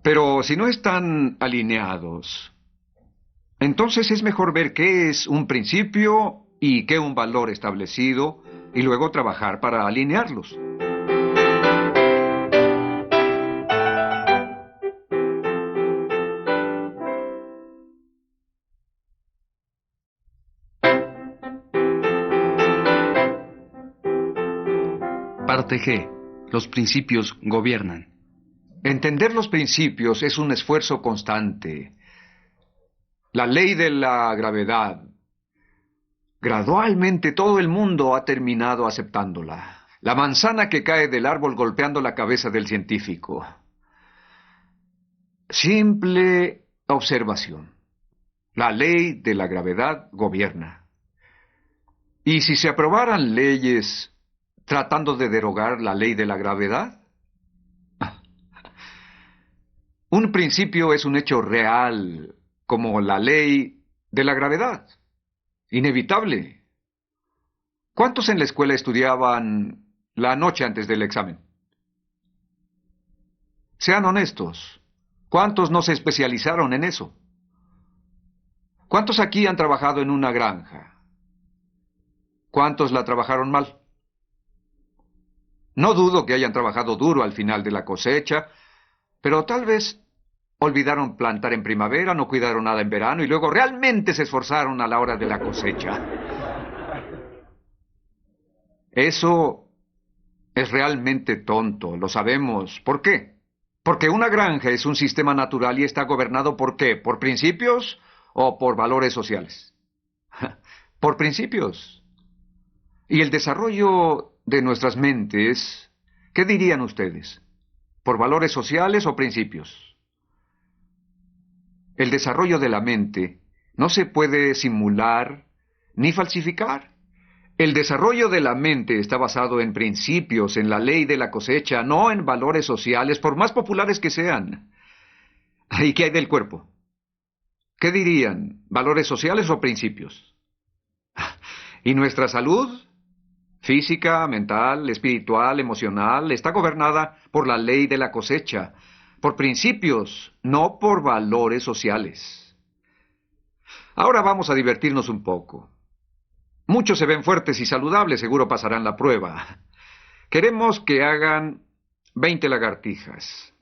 Pero si no están alineados, entonces es mejor ver qué es un principio y qué un valor establecido y luego trabajar para alinearlos. Parte G. Los principios gobiernan. Entender los principios es un esfuerzo constante. La ley de la gravedad. Gradualmente todo el mundo ha terminado aceptándola. La manzana que cae del árbol golpeando la cabeza del científico. Simple observación. La ley de la gravedad gobierna. ¿Y si se aprobaran leyes tratando de derogar la ley de la gravedad? Un principio es un hecho real, como la ley de la gravedad. Inevitable. ¿Cuántos en la escuela estudiaban la noche antes del examen? Sean honestos. ¿Cuántos no se especializaron en eso? ¿Cuántos aquí han trabajado en una granja? ¿Cuántos la trabajaron mal? No dudo que hayan trabajado duro al final de la cosecha, pero tal vez olvidaron plantar en primavera, no cuidaron nada en verano y luego realmente se esforzaron a la hora de la cosecha. Eso es realmente tonto, lo sabemos. ¿Por qué? Porque una granja es un sistema natural y está gobernado ¿por qué? ¿Por principios o por valores sociales? Por principios. Y el desarrollo de nuestras mentes, ¿qué dirían ustedes? ¿Por valores sociales o principios? El desarrollo de la mente no se puede simular ni falsificar. El desarrollo de la mente está basado en principios, en la ley de la cosecha, no en valores sociales, por más populares que sean. ¿Y qué hay del cuerpo? ¿Qué dirían? ¿Valores sociales o principios? ¿Y nuestra salud? Física, mental, espiritual, emocional, está gobernada por la ley de la cosecha, por principios, no por valores sociales. Ahora vamos a divertirnos un poco. Muchos se ven fuertes y saludables, seguro pasarán la prueba. Queremos que hagan 20 lagartijas.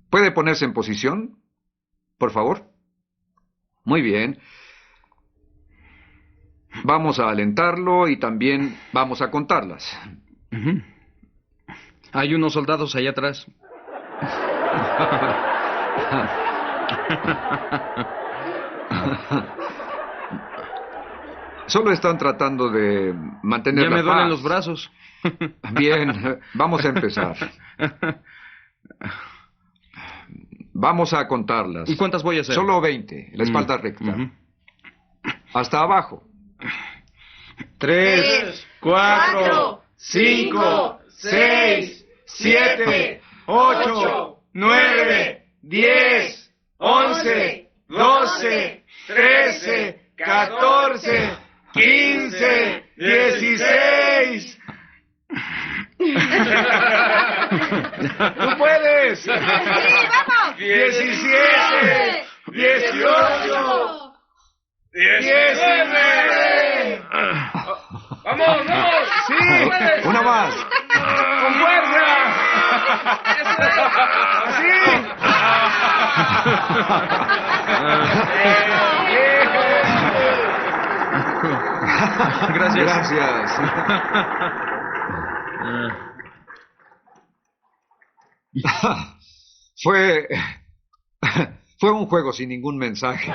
¿Puede ponerse en posición, por favor? Muy bien. Vamos a alentarlo y también vamos a contarlas. Hay unos soldados allá atrás. Solo están tratando de mantener la paz. Ya me duelen los brazos. Bien, vamos a empezar. Vamos a contarlas. ¿Y cuántas voy a hacer? Solo 20, la espalda recta. Hasta abajo. 3, 4, 5, 6, 7, 8, 9, 10, 11, 12, 13, 14, 15, 16. ¡Tú puedes! ¡Sí, vamos! 17, 18, 19. ¡Vamos, vamos! Sí, una más. ¡Con fuerza! Gracias. Gracias. Fue un juego sin ningún mensaje.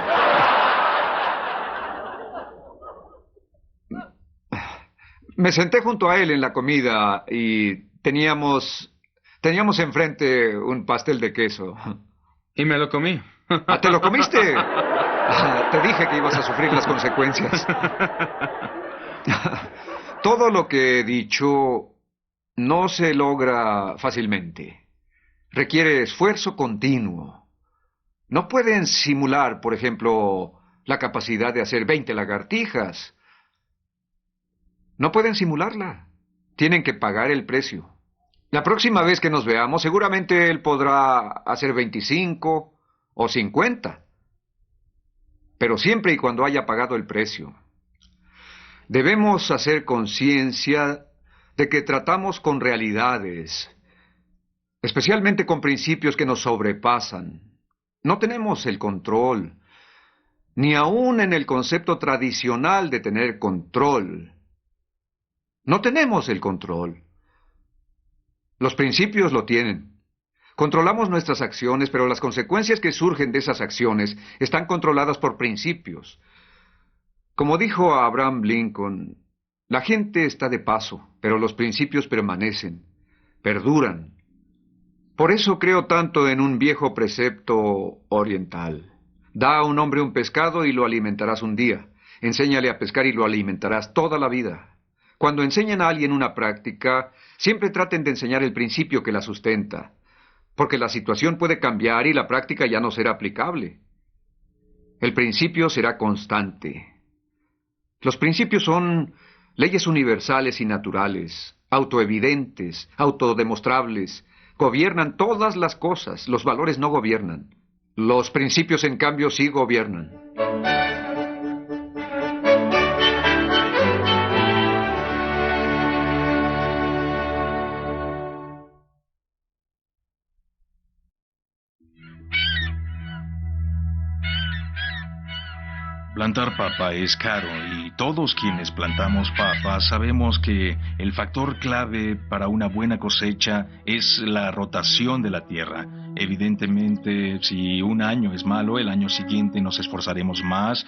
Me senté junto a él en la comida y teníamos enfrente un pastel de queso. Y me lo comí. ¿Ah, te lo comiste? Te dije que ibas a sufrir las consecuencias. Todo lo que he dicho no se logra fácilmente. Requiere esfuerzo continuo. No pueden simular, por ejemplo, la capacidad de hacer 20 lagartijas. No pueden simularla. Tienen que pagar el precio. La próxima vez que nos veamos, seguramente él podrá hacer 25 o 50. Pero siempre y cuando haya pagado el precio. Debemos hacer conciencia de que tratamos con realidades, especialmente con principios que nos sobrepasan. No tenemos el control, ni aún en el concepto tradicional de tener control. No tenemos el control. Los principios lo tienen. Controlamos nuestras acciones, pero las consecuencias que surgen de esas acciones están controladas por principios. Como dijo Abraham Lincoln, la gente está de paso, pero los principios permanecen, perduran. Por eso creo tanto en un viejo precepto oriental. Da a un hombre un pescado y lo alimentarás un día. Enséñale a pescar y lo alimentarás toda la vida. Cuando enseñan a alguien una práctica, siempre traten de enseñar el principio que la sustenta, porque la situación puede cambiar y la práctica ya no será aplicable. El principio será constante. Los principios son leyes universales y naturales, autoevidentes, autodemostrables. Gobiernan todas las cosas, los valores no gobiernan. Los principios, en cambio, sí gobiernan. Plantar papa es caro y todos quienes plantamos papa sabemos que el factor clave para una buena cosecha es la rotación de la tierra. Evidentemente, si un año es malo, el año siguiente nos esforzaremos más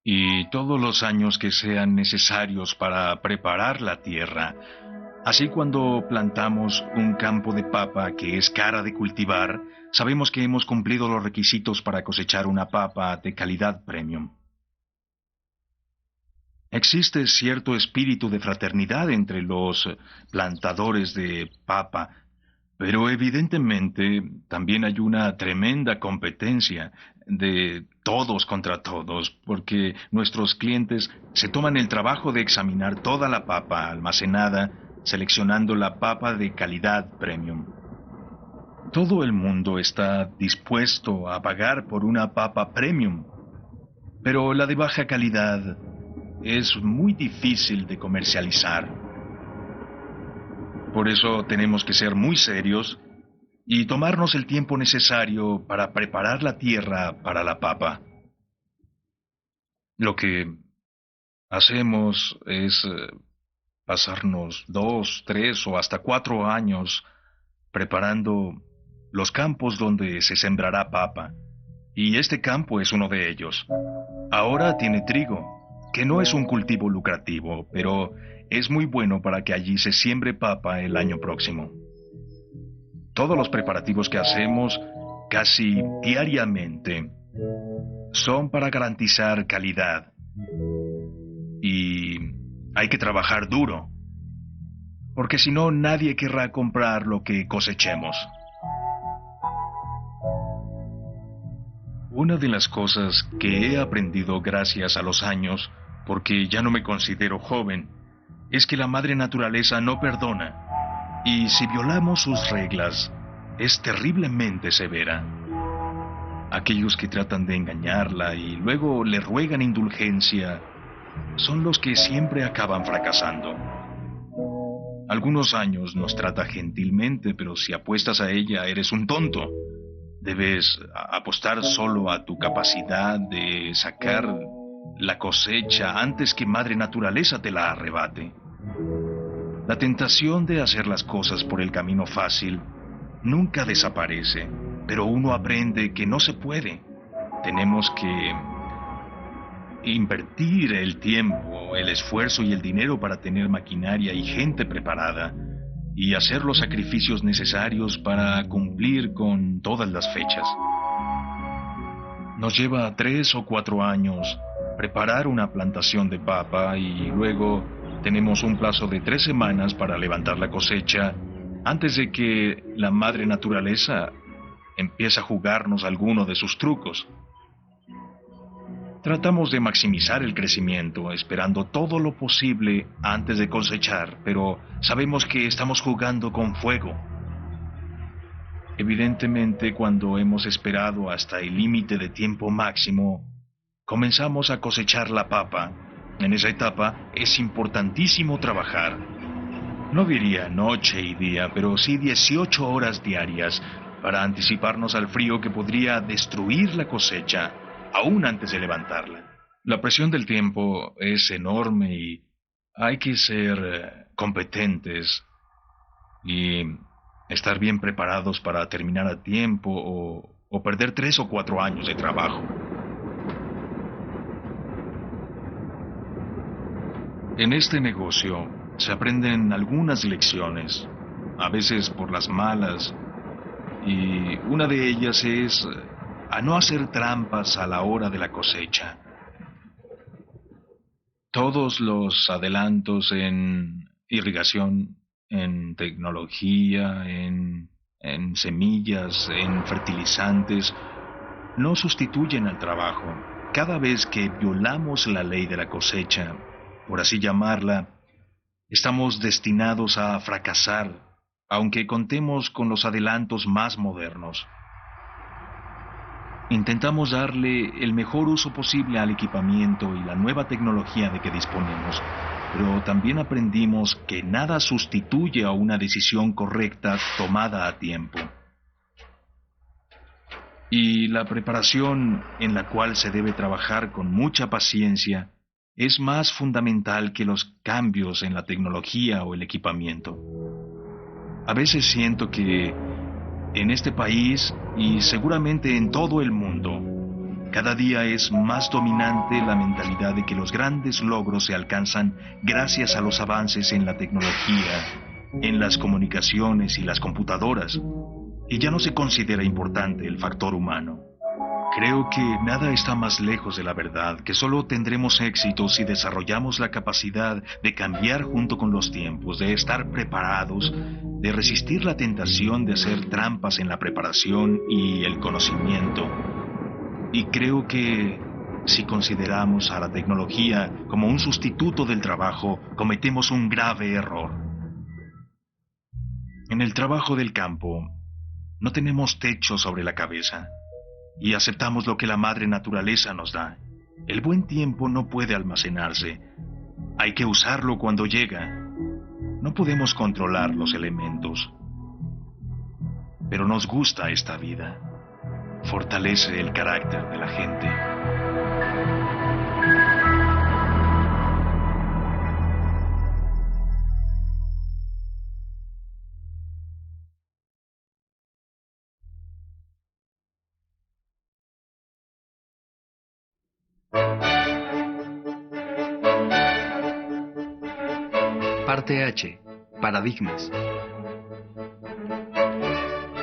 y todos los años que sean necesarios para preparar la tierra. Así, cuando plantamos un campo de papa que es cara de cultivar, sabemos que hemos cumplido los requisitos para cosechar una papa de calidad premium. Existe cierto espíritu de fraternidad entre los plantadores de papa, pero evidentemente también hay una tremenda competencia de todos contra todos, porque nuestros clientes se toman el trabajo de examinar toda la papa almacenada, seleccionando la papa de calidad premium. Todo el mundo está dispuesto a pagar por una papa premium, pero la de baja calidad es muy difícil de comercializar. Por eso tenemos que ser muy serios y tomarnos el tiempo necesario para preparar la tierra para la papa. Lo que hacemos es pasarnos 2, 3 o hasta 4 años preparando los campos donde se sembrará papa, y este campo es uno de ellos. Ahora tiene trigo, que no es un cultivo lucrativo, pero es muy bueno para que allí se siembre papa el año próximo. Todos los preparativos que hacemos casi diariamente, son para garantizar calidad. Y hay que trabajar duro, porque si no, nadie querrá comprar lo que cosechemos. Una de las cosas que he aprendido gracias a los años, porque ya no me considero joven, es que la madre naturaleza no perdona, y si violamos sus reglas, es terriblemente severa. Aquellos que tratan de engañarla y luego le ruegan indulgencia son los que siempre acaban fracasando. Algunos años nos trata gentilmente, pero si apuestas a ella eres un tonto. Debes apostar solo a tu capacidad de sacar la cosecha antes que Madre Naturaleza te la arrebate. La tentación de hacer las cosas por el camino fácil nunca desaparece, pero uno aprende que no se puede. Tenemos que invertir el tiempo, el esfuerzo y el dinero para tener maquinaria y gente preparada, y hacer los sacrificios necesarios para cumplir con todas las fechas. Nos lleva 3 o 4 años preparar una plantación de papa y luego tenemos un plazo de 3 semanas para levantar la cosecha antes de que la madre naturaleza empiece a jugarnos alguno de sus trucos. Tratamos de maximizar el crecimiento, esperando todo lo posible antes de cosechar, pero sabemos que estamos jugando con fuego. Evidentemente, cuando hemos esperado hasta el límite de tiempo máximo, comenzamos a cosechar la papa. En esa etapa es importantísimo trabajar. No diría noche y día, pero sí 18 horas diarias para anticiparnos al frío que podría destruir la cosecha aún antes de levantarla. La presión del tiempo es enorme y hay que ser competentes y estar bien preparados para terminar a tiempo o perder 3 o 4 años de trabajo. En este negocio se aprenden algunas lecciones, a veces por las malas, y una de ellas es a no hacer trampas a la hora de la cosecha. Todos los adelantos en irrigación, en tecnología, en semillas, en fertilizantes, no sustituyen al trabajo. Cada vez que violamos la ley de la cosecha, por así llamarla, estamos destinados a fracasar, aunque contemos con los adelantos más modernos. Intentamos darle el mejor uso posible al equipamiento y la nueva tecnología de que disponemos, pero también aprendimos que nada sustituye a una decisión correcta tomada a tiempo. Y la preparación en la cual se debe trabajar con mucha paciencia es más fundamental que los cambios en la tecnología o el equipamiento. A veces siento que en este país, y seguramente en todo el mundo, cada día es más dominante la mentalidad de que los grandes logros se alcanzan gracias a los avances en la tecnología, en las comunicaciones y las computadoras, y ya no se considera importante el factor humano. Creo que nada está más lejos de la verdad, que solo tendremos éxito si desarrollamos la capacidad de cambiar junto con los tiempos, de estar preparados, de resistir la tentación de hacer trampas en la preparación y el conocimiento. Y creo que si consideramos a la tecnología como un sustituto del trabajo, cometemos un grave error. En el trabajo del campo, no tenemos techo sobre la cabeza. Y aceptamos lo que la madre naturaleza nos da. El buen tiempo no puede almacenarse. Hay que usarlo cuando llega. No podemos controlar los elementos. Pero nos gusta esta vida. Fortalece el carácter de la gente. Parte H. Paradigmas.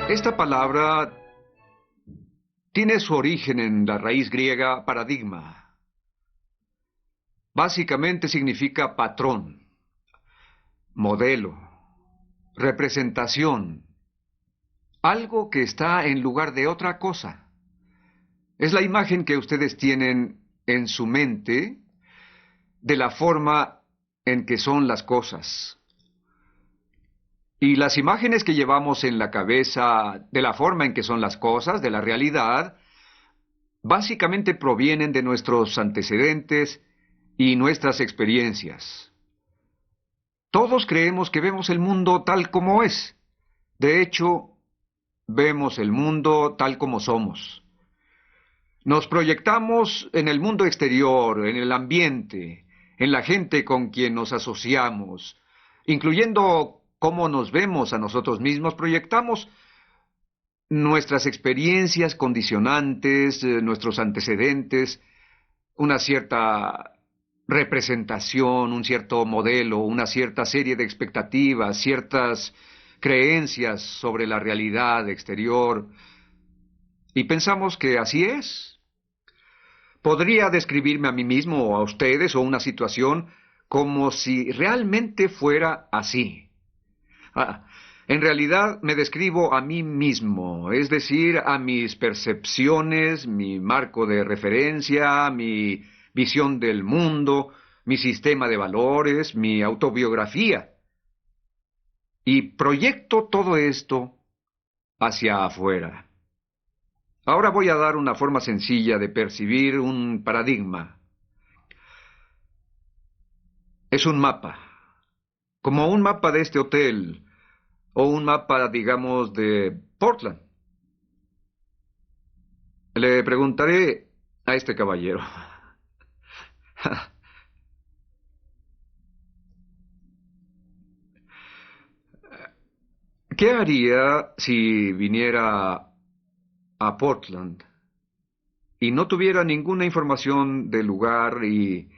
Esta palabra tiene su origen en la raíz griega paradigma. Básicamente significa patrón, modelo, representación, algo que está en lugar de otra cosa. Es la imagen que ustedes tienen en su mente de la forma en que son las cosas. Y las imágenes que llevamos en la cabeza de la forma en que son las cosas, de la realidad, básicamente provienen de nuestros antecedentes y nuestras experiencias. Todos creemos que vemos el mundo tal como es. De hecho, vemos el mundo tal como somos. Nos proyectamos en el mundo exterior, en el ambiente, en la gente con quien nos asociamos, incluyendo cómo nos vemos a nosotros mismos. Proyectamos nuestras experiencias condicionantes, nuestros antecedentes, una cierta representación, un cierto modelo, una cierta serie de expectativas, ciertas creencias sobre la realidad exterior, y pensamos que así es. Podría describirme a mí mismo o a ustedes o una situación como si realmente fuera así. En realidad me describo a mí mismo, es decir, a mis percepciones, mi marco de referencia, mi visión del mundo, mi sistema de valores, mi autobiografía. Y proyecto todo esto hacia afuera. Ahora voy a dar una forma sencilla de percibir un paradigma. Es un mapa, como un mapa de este hotel, o un mapa, digamos, de Portland. Le preguntaré a este caballero. ¿Qué haría si viniera a Portland y no tuviera ninguna información del lugar y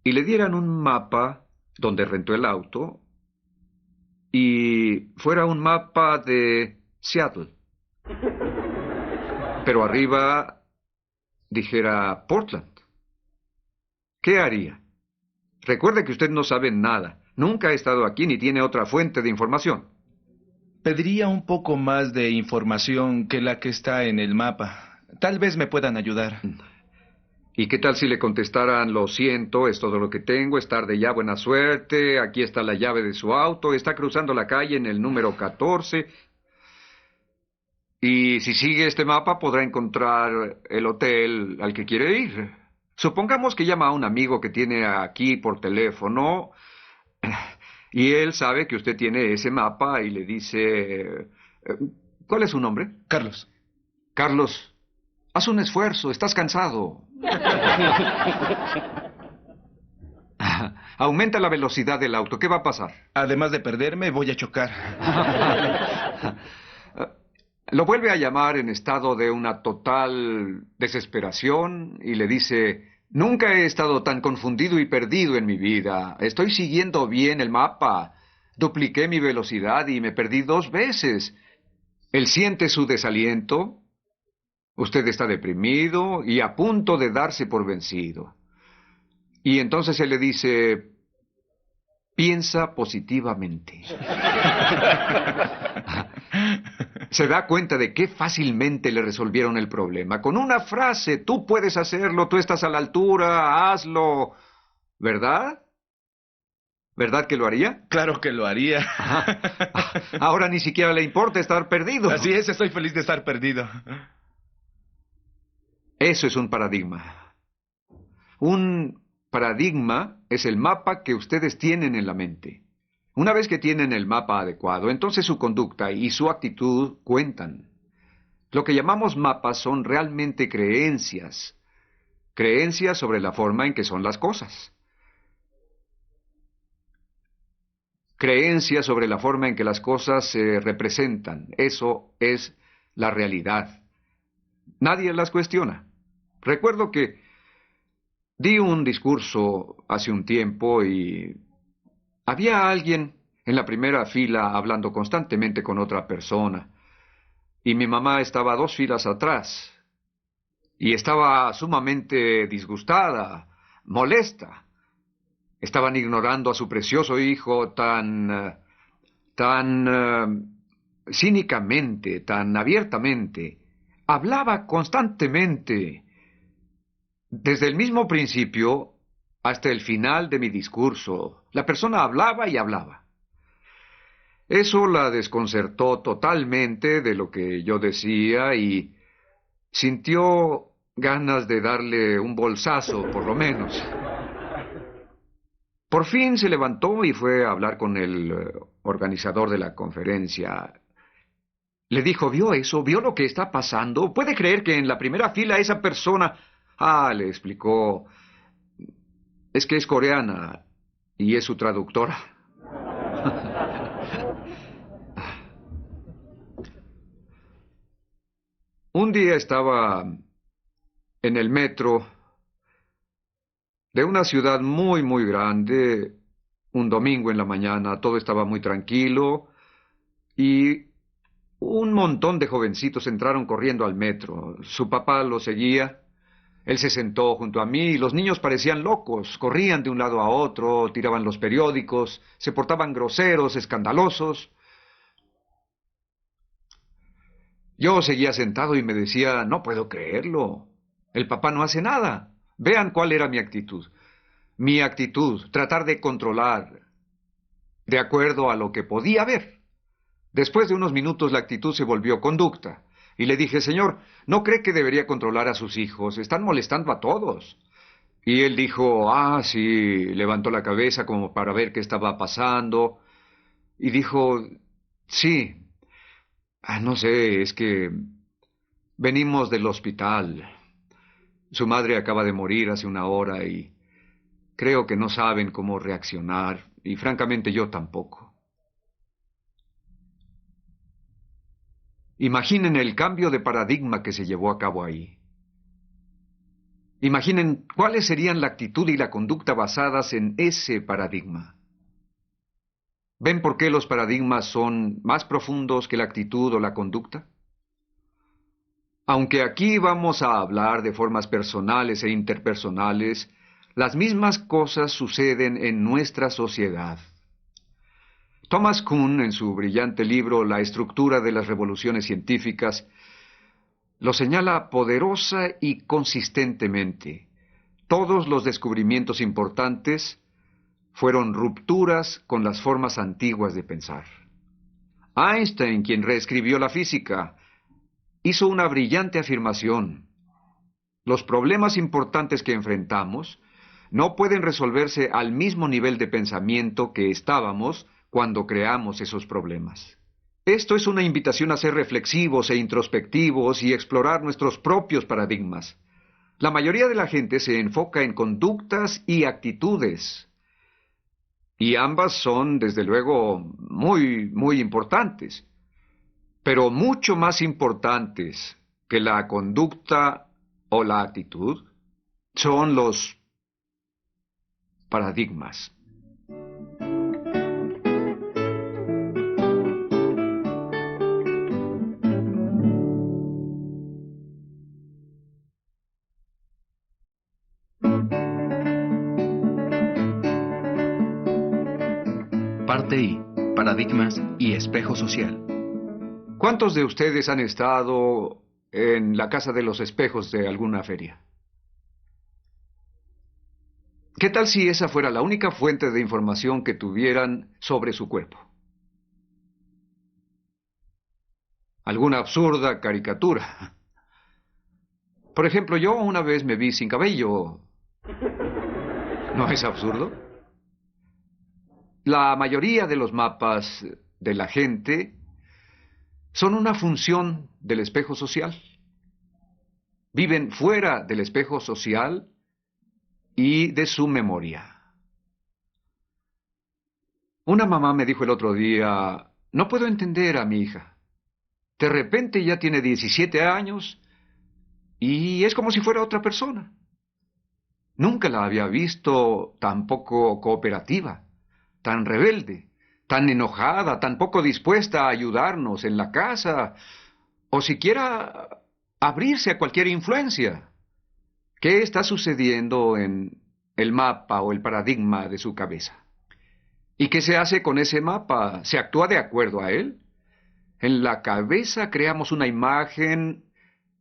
le dieran un mapa donde rentó el auto y fuera un mapa de Seattle, pero arriba dijera Portland? ¿Qué haría? Recuerde que usted no sabe nada. Nunca ha estado aquí ni tiene otra fuente de información. Pediría un poco más de información que la que está en el mapa. Tal vez me puedan ayudar. ¿Y qué tal si le contestaran: lo siento, es todo lo que tengo, es tarde ya, buena suerte, aquí está la llave de su auto, está cruzando la calle en el número 14, y si sigue este mapa podrá encontrar el hotel al que quiere ir? Supongamos que llama a un amigo que tiene aquí por teléfono, y él sabe que usted tiene ese mapa y le dice... ¿Cuál es su nombre? Carlos. Carlos, haz un esfuerzo, estás cansado. Aumenta la velocidad del auto, ¿qué va a pasar? Además de perderme, voy a chocar. Lo vuelve a llamar en estado de una total desesperación y le dice: nunca he estado tan confundido y perdido en mi vida. Estoy siguiendo bien el mapa. Dupliqué mi velocidad y me perdí 2 veces. Él siente su desaliento. Usted está deprimido y a punto de darse por vencido. Y entonces él le dice: piensa positivamente. Se da cuenta de qué fácilmente le resolvieron el problema. Con una frase: tú puedes hacerlo, tú estás a la altura, hazlo. ¿Verdad? ¿Verdad que lo haría? Claro que lo haría. Ahora ni siquiera le importa estar perdido. Así es, estoy feliz de estar perdido. Eso es un paradigma. Un paradigma es el mapa que ustedes tienen en la mente. Una vez que tienen el mapa adecuado, entonces su conducta y su actitud cuentan. Lo que llamamos mapas son realmente creencias. Creencias sobre la forma en que son las cosas. Creencias sobre la forma en que las cosas se representan. Eso es la realidad. Nadie las cuestiona. Recuerdo que di un discurso hace un tiempo y había alguien en la primera fila hablando constantemente con otra persona. y mi mamá estaba 2 filas atrás. Y estaba sumamente disgustada, molesta. Estaban ignorando a su precioso hijo tan cínicamente, tan abiertamente. Hablaba constantemente, desde el mismo principio hasta el final de mi discurso. La persona hablaba y hablaba. Eso la desconcertó totalmente de lo que yo decía y sintió ganas de darle un bolsazo, por lo menos. Por fin se levantó y fue a hablar con el organizador de la conferencia. Le dijo, ¿vio eso? ¿Vio lo que está pasando? ¿Puede creer que en la primera fila esa persona... le explicó, es que es coreana y es su traductora. Un día estaba en el metro de una ciudad muy, muy grande, un domingo en la mañana, todo estaba muy tranquilo y un montón de jovencitos entraron corriendo al metro. Su papá lo seguía. Él se sentó junto a mí y los niños parecían locos, corrían de un lado a otro, tiraban los periódicos, se portaban groseros, escandalosos. Yo seguía sentado y me decía, no puedo creerlo, el papá no hace nada. Vean cuál era mi actitud. Mi actitud, tratar de controlar, de acuerdo a lo que podía ver. Después de unos minutos la actitud se volvió conducta. Y le dije, señor, ¿no cree que debería controlar a sus hijos? Están molestando a todos. Y él dijo, sí, levantó la cabeza como para ver qué estaba pasando. Y dijo, sí, no sé, es que venimos del hospital. Su madre acaba de morir hace una hora y creo que no saben cómo reaccionar. Y francamente yo tampoco. Imaginen el cambio de paradigma que se llevó a cabo ahí. Imaginen cuáles serían la actitud y la conducta basadas en ese paradigma. ¿Ven por qué los paradigmas son más profundos que la actitud o la conducta? Aunque aquí vamos a hablar de formas personales e interpersonales, las mismas cosas suceden en nuestra sociedad. Thomas Kuhn, en su brillante libro La estructura de las revoluciones científicas, lo señala poderosa y consistentemente. Todos los descubrimientos importantes fueron rupturas con las formas antiguas de pensar. Einstein, quien reescribió la física, hizo una brillante afirmación. Los problemas importantes que enfrentamos no pueden resolverse al mismo nivel de pensamiento que estábamos cuando creamos esos problemas. Esto es una invitación a ser reflexivos e introspectivos y explorar nuestros propios paradigmas. La mayoría de la gente se enfoca en conductas y actitudes. Y ambas son, desde luego, muy, muy importantes. Pero mucho más importantes que la conducta o la actitud son los paradigmas. Parte I. Paradigmas y espejo social. ¿Cuántos de ustedes han estado en la Casa de los Espejos de alguna feria? ¿Qué tal si esa fuera la única fuente de información que tuvieran sobre su cuerpo? Alguna absurda caricatura. Por ejemplo, yo una vez me vi sin cabello. ¿No es absurdo? La mayoría de los mapas de la gente son una función del espejo social. Viven fuera del espejo social y de su memoria. Una mamá me dijo el otro día, no puedo entender a mi hija. De repente ya tiene 17 años y es como si fuera otra persona. Nunca la había visto tan poco cooperativa, tan rebelde, tan enojada, tan poco dispuesta a ayudarnos en la casa o siquiera abrirse a cualquier influencia. ¿Qué está sucediendo en el mapa o el paradigma de su cabeza? ¿Y qué se hace con ese mapa? ¿Se actúa de acuerdo a él? En la cabeza creamos una imagen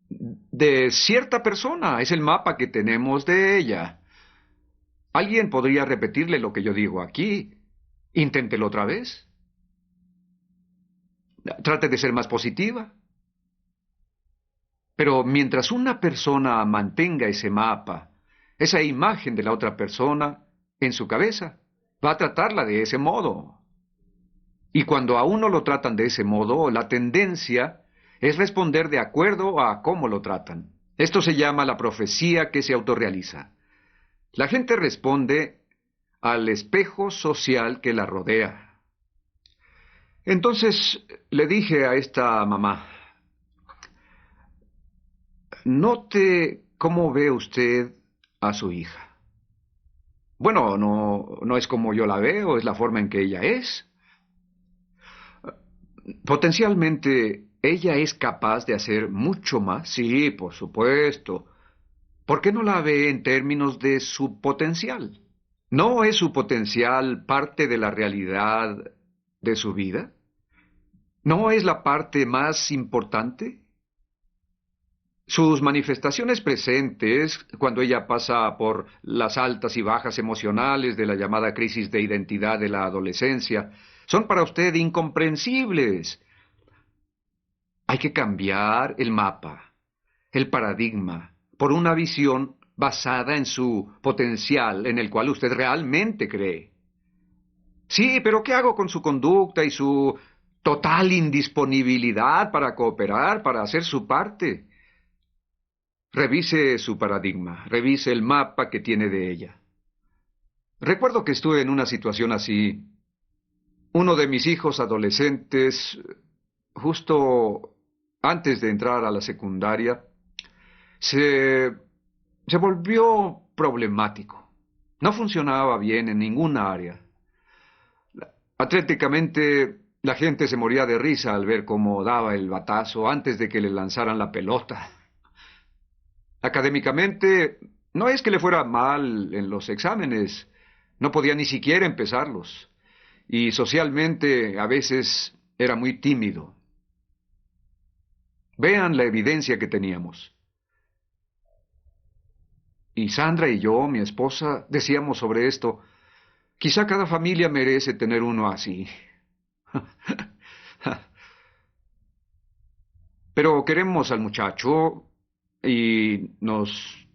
de cierta persona. Es el mapa que tenemos de ella. Alguien podría repetirle lo que yo digo aquí. Inténtelo otra vez. Trate de ser más positiva. Pero mientras una persona mantenga ese mapa, esa imagen de la otra persona en su cabeza, va a tratarla de ese modo. Y cuando a uno lo tratan de ese modo, la tendencia es responder de acuerdo a cómo lo tratan. Esto se llama la profecía que se autorrealiza. La gente responde al espejo social que la rodea. Entonces le dije a esta mamá, note cómo ve usted a su hija. Bueno, no es como yo la veo, es la forma en que ella es. Potencialmente, ella es capaz de hacer mucho más. Sí, por supuesto. ¿Por qué no la ve en términos de su potencial? ¿No es su potencial parte de la realidad de su vida? ¿No es la parte más importante? Sus manifestaciones presentes, cuando ella pasa por las altas y bajas emocionales de la llamada crisis de identidad de la adolescencia, son para usted incomprensibles. Hay que cambiar el mapa, el paradigma, por una visión basada en su potencial, en el cual usted realmente cree. Sí, pero ¿qué hago con su conducta y su total indisponibilidad para cooperar, para hacer su parte? Revise su paradigma, revise el mapa que tiene de ella. Recuerdo que estuve en una situación así. Uno de mis hijos adolescentes, justo antes de entrar a la secundaria, se volvió problemático. No funcionaba bien en ninguna área. Atléticamente, la gente se moría de risa al ver cómo daba el batazo antes de que le lanzaran la pelota. Académicamente, no es que le fuera mal en los exámenes, no podía ni siquiera empezarlos. Y socialmente, a veces, era muy tímido. Vean la evidencia que teníamos. Y Sandra y yo, mi esposa, decíamos sobre esto, quizá cada familia merece tener uno así. Pero queremos al muchacho y nos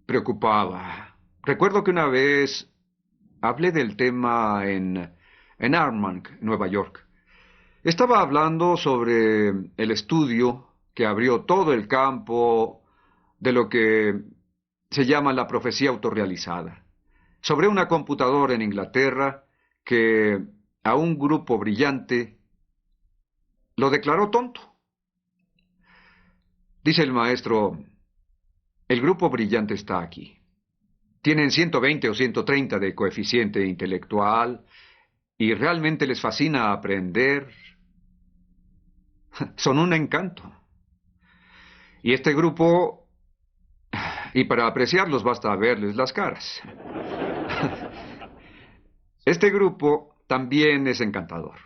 preocupaba. Recuerdo que una vez hablé del tema en Armonk, Nueva York. Estaba hablando sobre el estudio que abrió todo el campo de lo que se llama la profecía autorrealizada, sobre una computadora en Inglaterra que a un grupo brillante lo declaró tonto. Dice el maestro, el grupo brillante está aquí. Tienen 120 o 130 de coeficiente intelectual y realmente les fascina aprender. Son un encanto. Y este grupo, y para apreciarlos basta verles las caras. Este grupo también es encantador,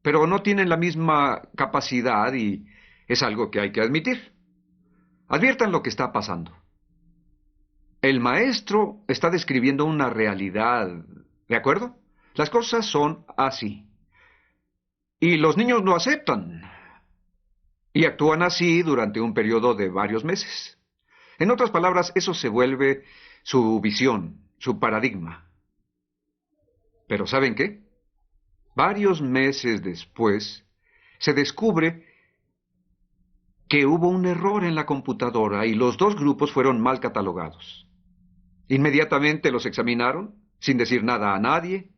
pero no tienen la misma capacidad y es algo que hay que admitir. Adviertan lo que está pasando. El maestro está describiendo una realidad, ¿de acuerdo? Las cosas son así. Y los niños lo aceptan. Y actúan así durante un periodo de varios meses. En otras palabras, eso se vuelve su visión, su paradigma. Pero ¿saben qué? Varios meses después, se descubre que hubo un error en la computadora y los dos grupos fueron mal catalogados. Inmediatamente los examinaron, sin decir nada a nadie,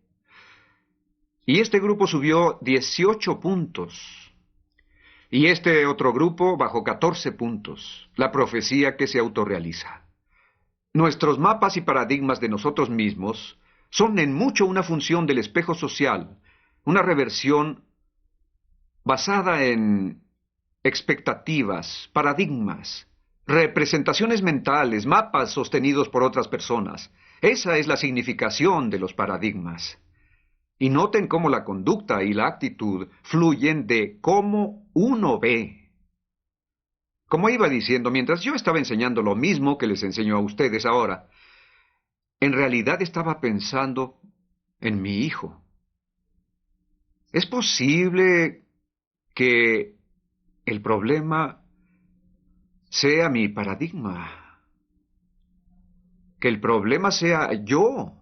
y este grupo subió 18 puntos. Y este otro grupo bajó 14 puntos. La profecía que se autorrealiza. Nuestros mapas y paradigmas de nosotros mismos son en mucho una función del espejo social, una reversión basada en expectativas, paradigmas, representaciones mentales, mapas sostenidos por otras personas. Esa es la significación de los paradigmas. Y noten cómo la conducta y la actitud fluyen de cómo uno ve. Como iba diciendo, mientras yo estaba enseñando lo mismo que les enseño a ustedes ahora, en realidad estaba pensando en mi hijo. ¿Es posible que el problema sea mi paradigma? Que el problema sea yo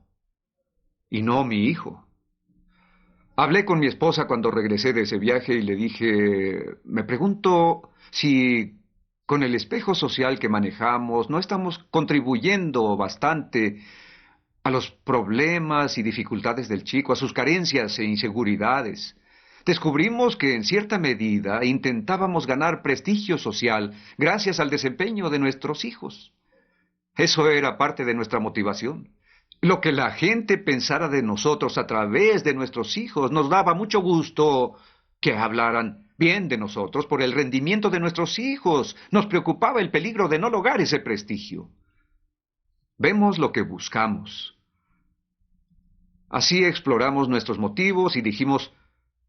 y no mi hijo. Hablé con mi esposa cuando regresé de ese viaje y le dije, me pregunto si con el espejo social que manejamos no estamos contribuyendo bastante a los problemas y dificultades del chico, a sus carencias e inseguridades. Descubrimos que en cierta medida intentábamos ganar prestigio social gracias al desempeño de nuestros hijos. Eso era parte de nuestra motivación. Lo que la gente pensara de nosotros a través de nuestros hijos nos daba mucho gusto que hablaran bien de nosotros por el rendimiento de nuestros hijos. Nos preocupaba el peligro de no lograr ese prestigio. Vemos lo que buscamos. Así exploramos nuestros motivos y dijimos,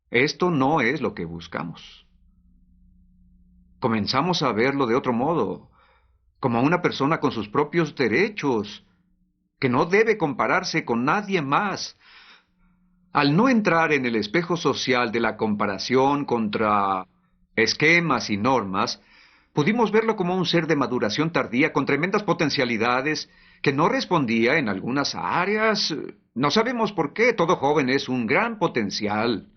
esto no es lo que buscamos. Comenzamos a verlo de otro modo, como una persona con sus propios derechos, que no debe compararse con nadie más. Al no entrar en el espejo social de la comparación contra esquemas y normas, pudimos verlo como un ser de maduración tardía con tremendas potencialidades que no respondía en algunas áreas. No sabemos por qué, todo joven es un gran potencial.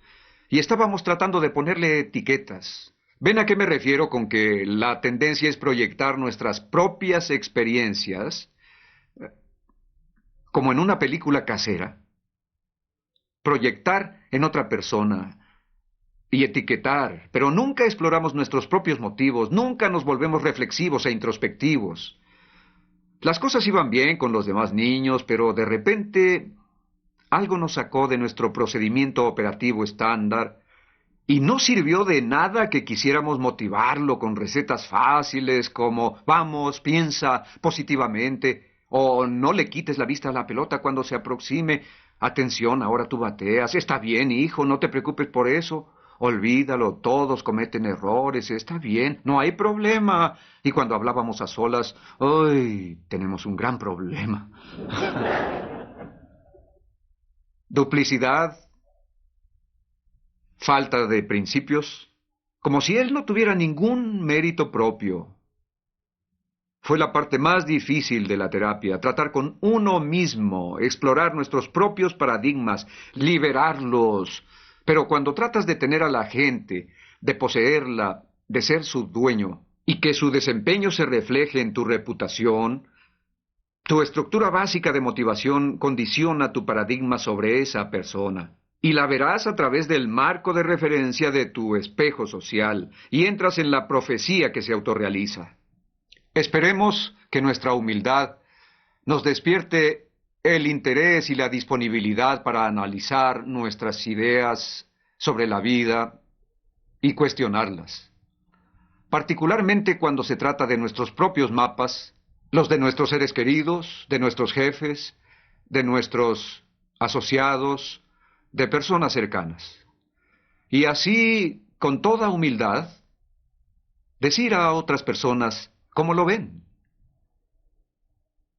Y estábamos tratando de ponerle etiquetas. ¿Ven a qué me refiero con que la tendencia es proyectar nuestras propias experiencias como en una película casera? Proyectar en otra persona y etiquetar, pero nunca exploramos nuestros propios motivos, nunca nos volvemos reflexivos e introspectivos. Las cosas iban bien con los demás niños, pero de repente algo nos sacó de nuestro procedimiento operativo estándar y no sirvió de nada que quisiéramos motivarlo con recetas fáciles como vamos, piensa positivamente, o no le quites la vista a la pelota cuando se aproxime. Atención, ahora tú bateas. Está bien, hijo, no te preocupes por eso. Olvídalo, todos cometen errores, está bien, no hay problema. Y cuando hablábamos a solas, ¡ay! Tenemos un gran problema. Duplicidad, falta de principios, como si él no tuviera ningún mérito propio. Fue la parte más difícil de la terapia, tratar con uno mismo, explorar nuestros propios paradigmas, liberarlos. Pero cuando tratas de tener a la gente, de poseerla, de ser su dueño, y que su desempeño se refleje en tu reputación, tu estructura básica de motivación condiciona tu paradigma sobre esa persona. Y la verás a través del marco de referencia de tu espejo social, y entras en la profecía que se autorrealiza. Esperemos que nuestra humildad nos despierte el interés y la disponibilidad para analizar nuestras ideas sobre la vida y cuestionarlas. Particularmente cuando se trata de nuestros propios mapas, los de nuestros seres queridos, de nuestros jefes, de nuestros asociados, de personas cercanas. Y así, con toda humildad, decir a otras personas cómo lo ven.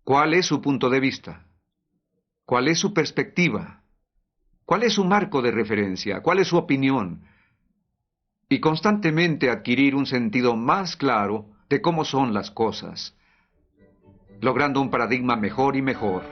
¿Cuál es su punto de vista? ¿Cuál es su perspectiva? ¿Cuál es su marco de referencia? ¿Cuál es su opinión? Y constantemente adquirir un sentido más claro de cómo son las cosas, logrando un paradigma mejor y mejor.